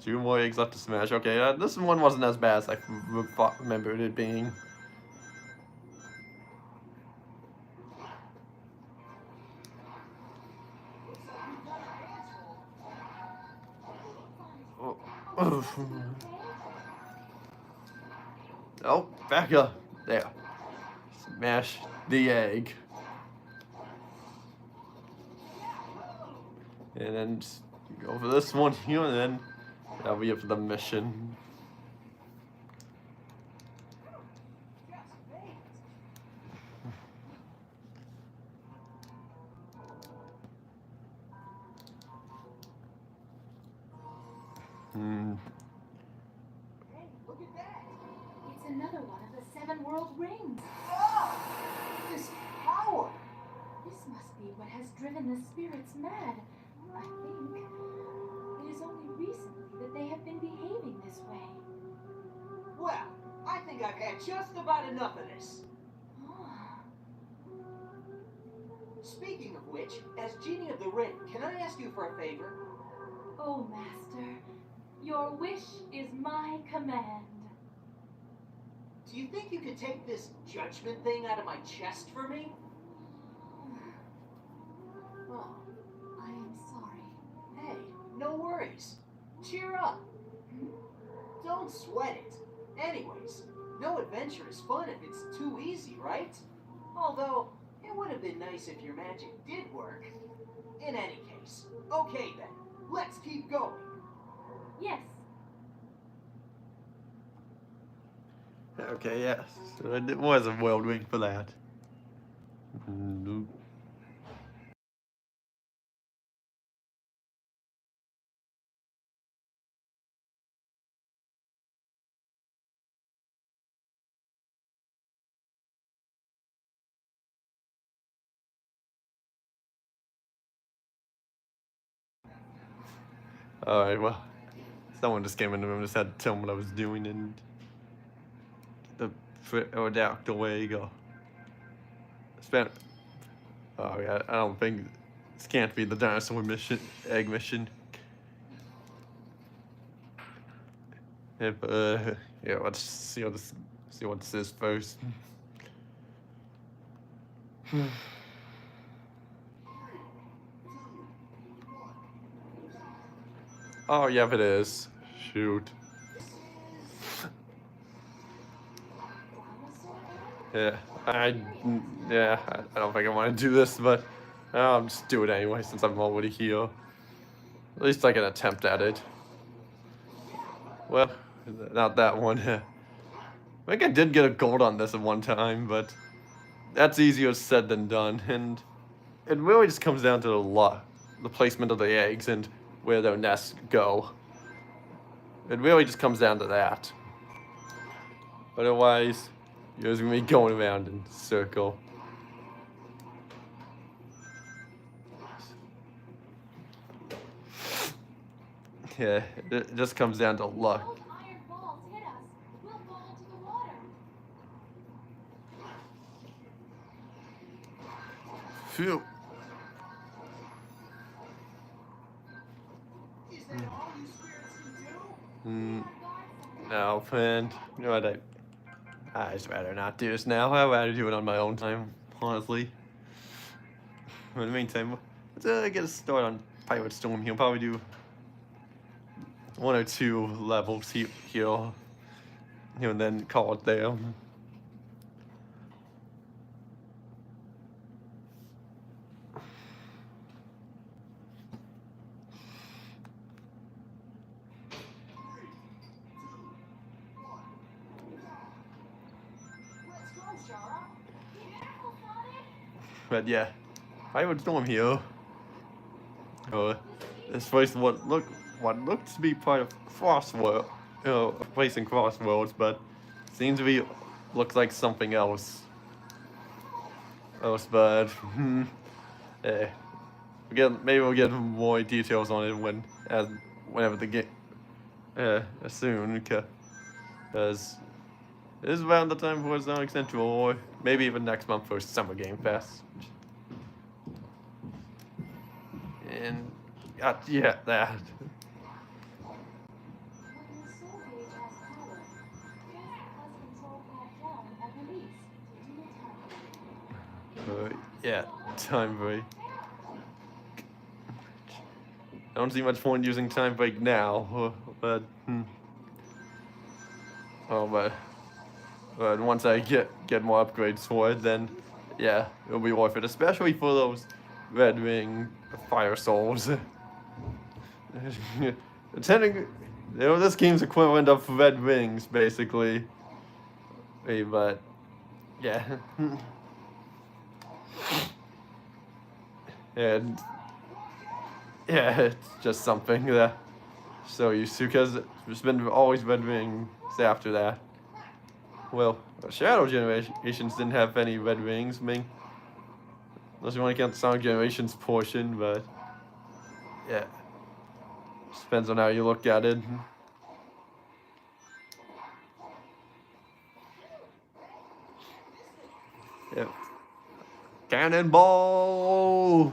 2 more eggs left to smash. Okay, this one wasn't as bad as I remembered it being. Oh, back up. There. Smash the egg. And then just go for this one here, and then that'll be it for the mission. Hey, look at that. It's another one of the 7 world rings. Ah! This power. This must be what has driven the spirits mad. I think it is only recently that they have been behaving this way. Well, I think I've had just about enough of this. Ah, Speaking of which, as Genie of the Ring, can I ask you for a favor? oh, Master, your wish is my command. Do you think you could take this judgment thing out of my chest for me? Oh, I am sorry. hey, no worries. Cheer up. Don't sweat it. Anyways, no adventure is fun if it's too easy, right? Although, it would have been nice if your magic did work. In any case, okay then, let's keep going. Yes. Okay, yes. So it was a world ring for that. Nope. Alright, well. Someone just came in the room, just had to tell me what I was doing and get the out the way you go. Oh yeah, I don't think this can't be the dinosaur mission, egg mission. If yeah, let's see what this is first. Oh yeah, it is. Shoot. Yeah, I don't think I want to do this, but I'll just do it anyway since I'm already here. At least I can attempt at it. Well, not that one. I think I did get a gold on this at one time, but that's easier said than done, and it really just comes down to the placement of the eggs and where their nests go. It really just comes down to that. Otherwise, you're just gonna be going around in a circle. Yeah, it just comes down to luck. Those iron balls hit us. We'll fall into the water. Phew. Is that all you spirits can do? No, friend. You know what? I just rather not do this now. I'd rather do it on my own time, honestly. In the meantime, let's get a start on Pirate Storm here. We'll probably do 1 or 2 levels here, and then call it there. But yeah, Pirate Storm here. This place what looks to be part of Crossworld, a place in Crossworlds, but seems to be looks like something else. But eh, maybe we'll get more details on it whenever the game soon, because it is around the time for Sonic Central, or maybe even next month for Summer Game Fest. And yeah, that. When the soul gauge has power, just press control pad down and release to do the time. Yeah, time break. I don't see much point using time break now, but but once I get more upgrades for it, then yeah, it'll be worth it, especially for those red ring fire souls. This game's equivalent of red rings, basically. But yeah. And yeah, it's just something that so used to, because it's been always red rings after that. Well, Shadow Generations didn't have any red rings, unless you want to count the Sonic Generations portion, but yeah, just depends on how you look at it. Yep. Cannonball!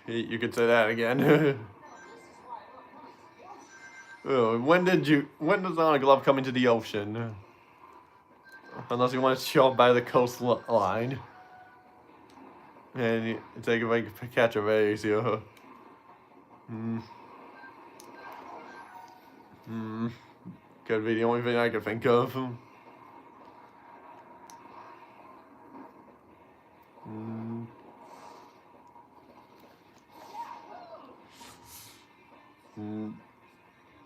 You could say that again. Oh, when does Sonic love coming to the ocean? Unless you want to show up by the coastline. And you take catch a race, yeah. Could be the only thing I could think of.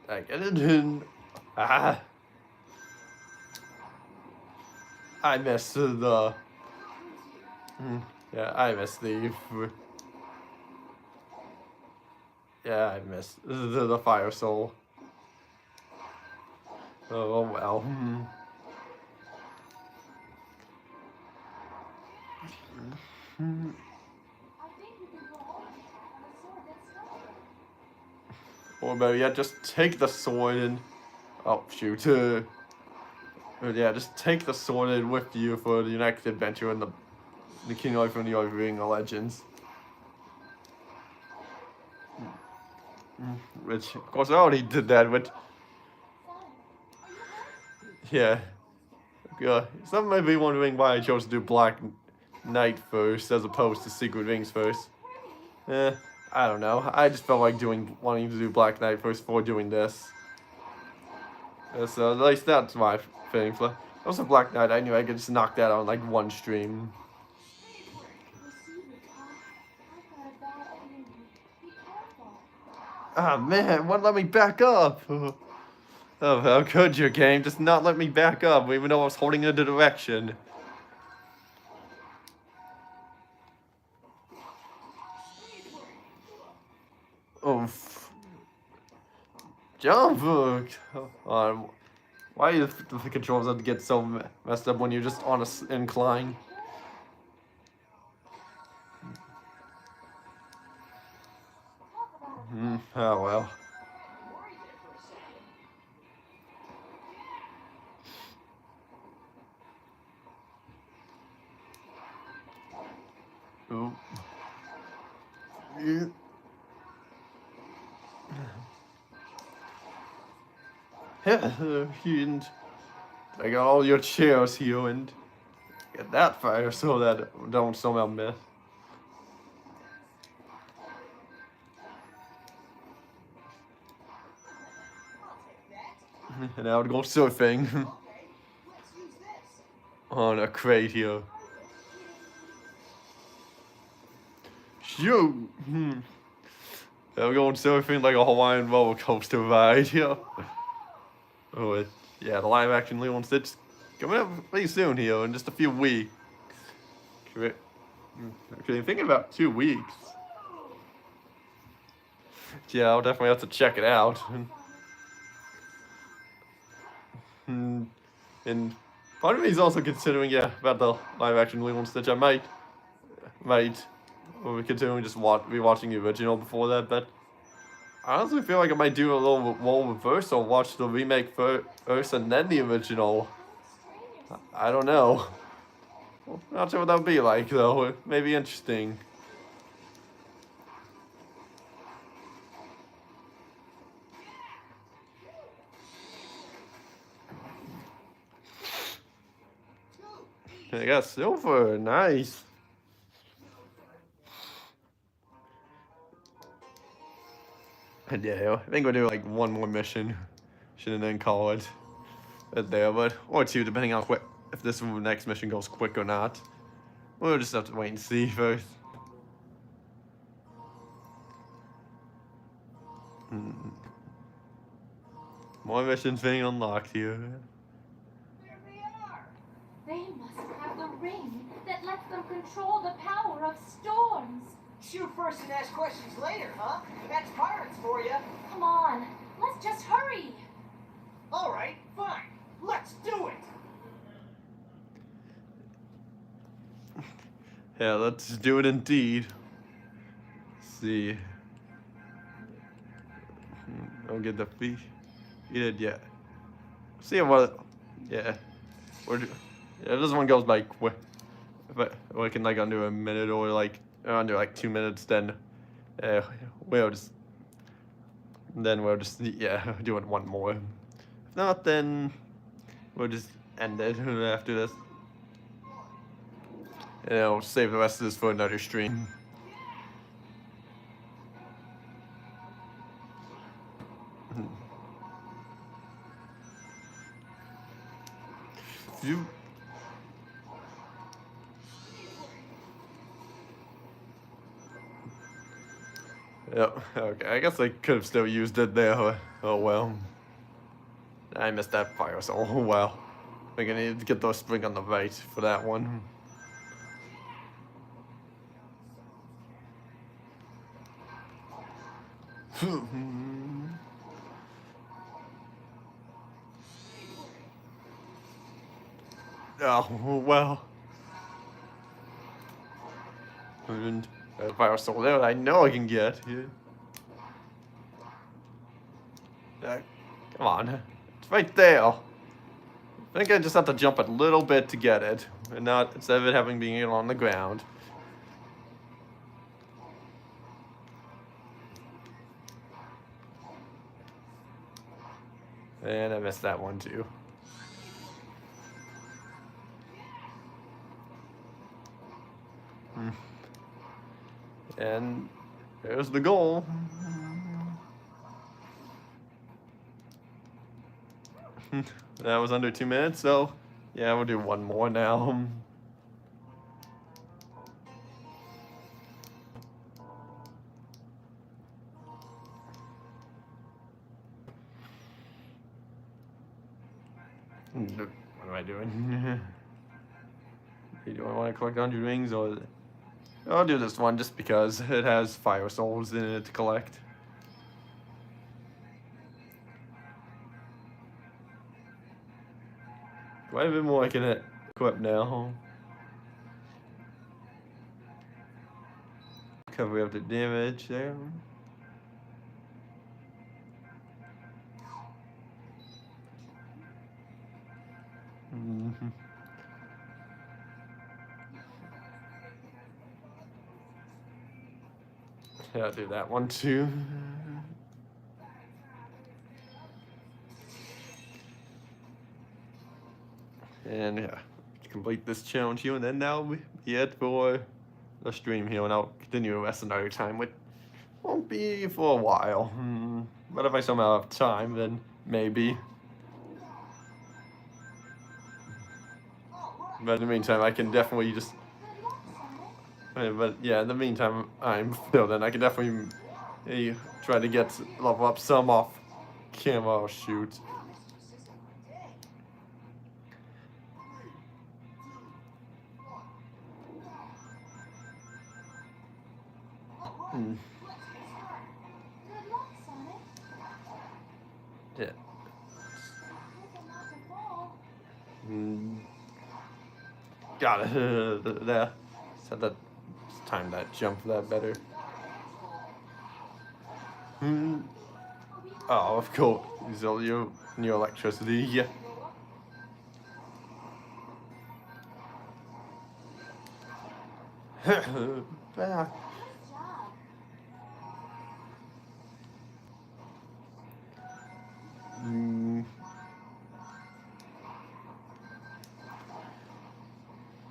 I get it. I missed the. Yeah, I missed the. Yeah, I missed the Fire Soul. Oh well. I think we can go home and the sword that's stronger. Or maybe yeah, just take the sword and oh shoot. Yeah, just take the sword and with you for the next adventure in the King Arthur and the Ring of Legends. Which of course I already did that with. Yeah. Some may be wondering why I chose to do Black Knight first as opposed to Secret Rings first. I don't know. I just felt like wanting to do Black Knight first before doing this. So at least that's my thing. Also Black Knight, I knew I could just knock that out in like one stream. Ah man, wouldn't let me back up. Oh, how could your game just not let me back up, even though I was holding in the direction? Oof. Jump! Why do the controls have to get so messed up when you're just on an incline? Oh well. Oh. Yeah. And I got all your chairs here and get that fire so that I don't somehow miss. And I would go surfing on a crate here. shoot. We're going surfing like a Hawaiian roller coaster ride here. Oh, yeah, the live action Lilo and Stitch coming up pretty soon here in just a few weeks. Okay, thinking about 2 weeks. Yeah, I'll definitely have to check it out. And part of me is also considering, yeah, about the live action Lilo and Stitch. I might, or considering just rewatching the original before that, but I honestly feel like I might do a little role reverse or watch the remake first and then the original. I don't know. Not sure what that would be like, though. It may be interesting. I got silver. Nice. And yeah, I think we'll do like one more mission. And then call it there, or 2, depending on if this next mission goes quick or not. We'll just have to wait and see first. More missions being unlocked here. There they are. They must have the ring that lets them control the power of storms. Shoot first and ask questions later, huh? That's pirates for you. Come on, let's just hurry. All right, fine. Let's do it. Yeah, let's do it indeed. Let's see. Don't get defeated yet. See what? Yeah. This one goes by quick. But we can like under a minute or like under like 2 minutes. Then we'll just doing one more. If not, then we'll just end it after this. And I'll save the rest of this for another stream. You. Yep, okay, I guess I could have still used it there. Oh well. I missed that fire, so oh well. We're gonna need to get the spring on the right for that one. Oh, well. And fire soul there I know I can get. Yeah. Come on. It's right there. I think I just have to jump a little bit to get it. And not, instead of it being on the ground. And I missed that one too. And there's the goal. That was under 2 minutes, so yeah, we'll do one more now. What am I doing? Do I want to collect 100 rings, or I'll do this one just because it has fire souls in it to collect. Quite a bit more I can equip now. Cover up the damage there. Yeah, I'll do that one too. And yeah, complete this challenge here, and then that'll be it for the stream here, and I'll continue the rest another time, which won't be for a while. But if I somehow have time, then maybe. But in the meantime, I can definitely just But yeah, in the meantime, I'm building. I can definitely try to get level up some off camera. Oh, shoot. Good luck, Sonic. Yeah. Careful not to fall. Got it. There. Said that. Time that jump that better. Oh, of course. Use all your new electricity. Yeah. Nice Ah. job.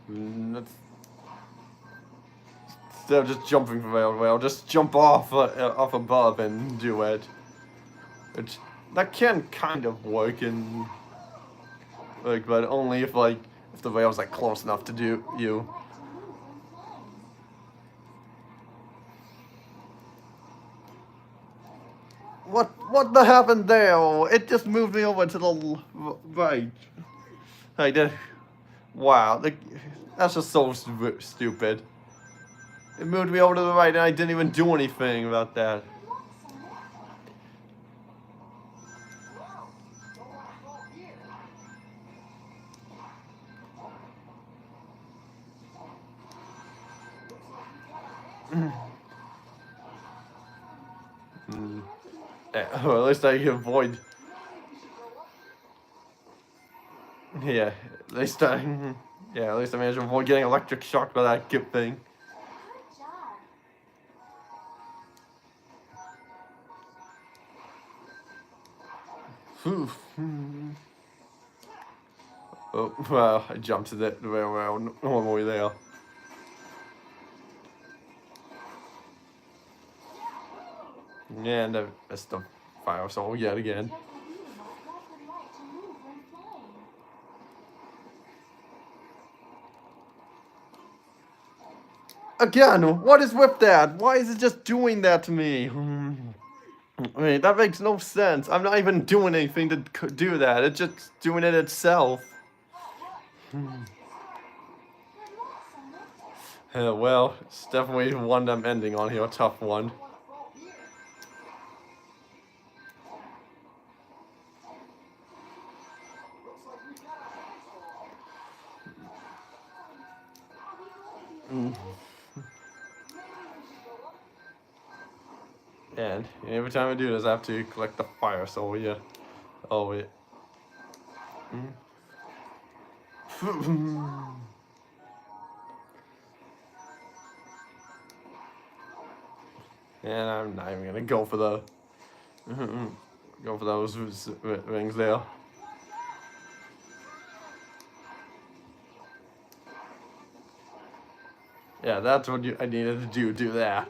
That's, instead of just jumping from railway, I'll just jump off above and do it. Which that can kind of work in like, but only if the rail's like close enough to do you. What the happened there? It just moved me over to the right. I did. Wow, that's just so stupid. It moved me over to the right, and I didn't even do anything about that. Yeah, well, at least I can avoid. Yeah, at least I managed to avoid getting electric shocked by that gip thing. Good job. Oh, well, I jumped to the railroad normally there. And I missed the fire soul yet again. Again, what is with that? Why is it just doing that to me? I mean, that makes no sense. I'm not even doing anything to do that. It's just doing it itself. Well, it's definitely one I'm ending on here, a tough one. And every time I do this, I have to collect the fire soul, yeah. Oh, wait. And I'm not even gonna go for the go for those rings there. Yeah, that's what I needed to do. Do that.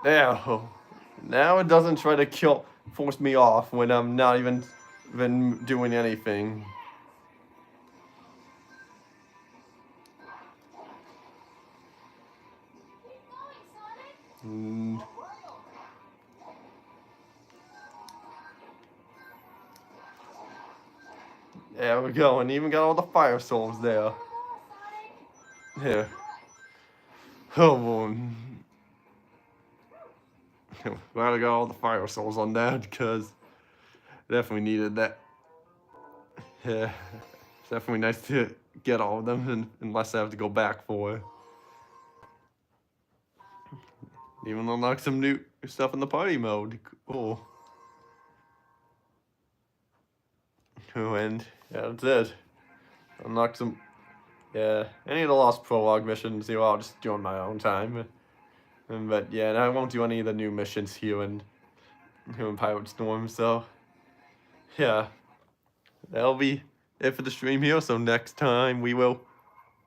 There. Now it doesn't try to force me off when I'm not even doing anything. There we go, and even got all the fire souls there. Here. Oh, glad I got all the fire souls on that, because definitely needed that. Yeah, it's definitely nice to get all of them, unless I have to go back for it. Even unlock some new stuff in the party mode. Cool. And yeah, that's it. Unlock some. Yeah, any of the Lost Prologue missions, I'll just do on my own time. But yeah, and I won't do any of the new missions here in Pirate Storm, so yeah. That'll be it for the stream here, so next time we will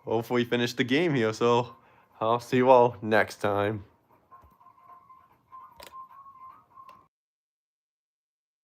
hopefully finish the game here, so I'll see you all next time.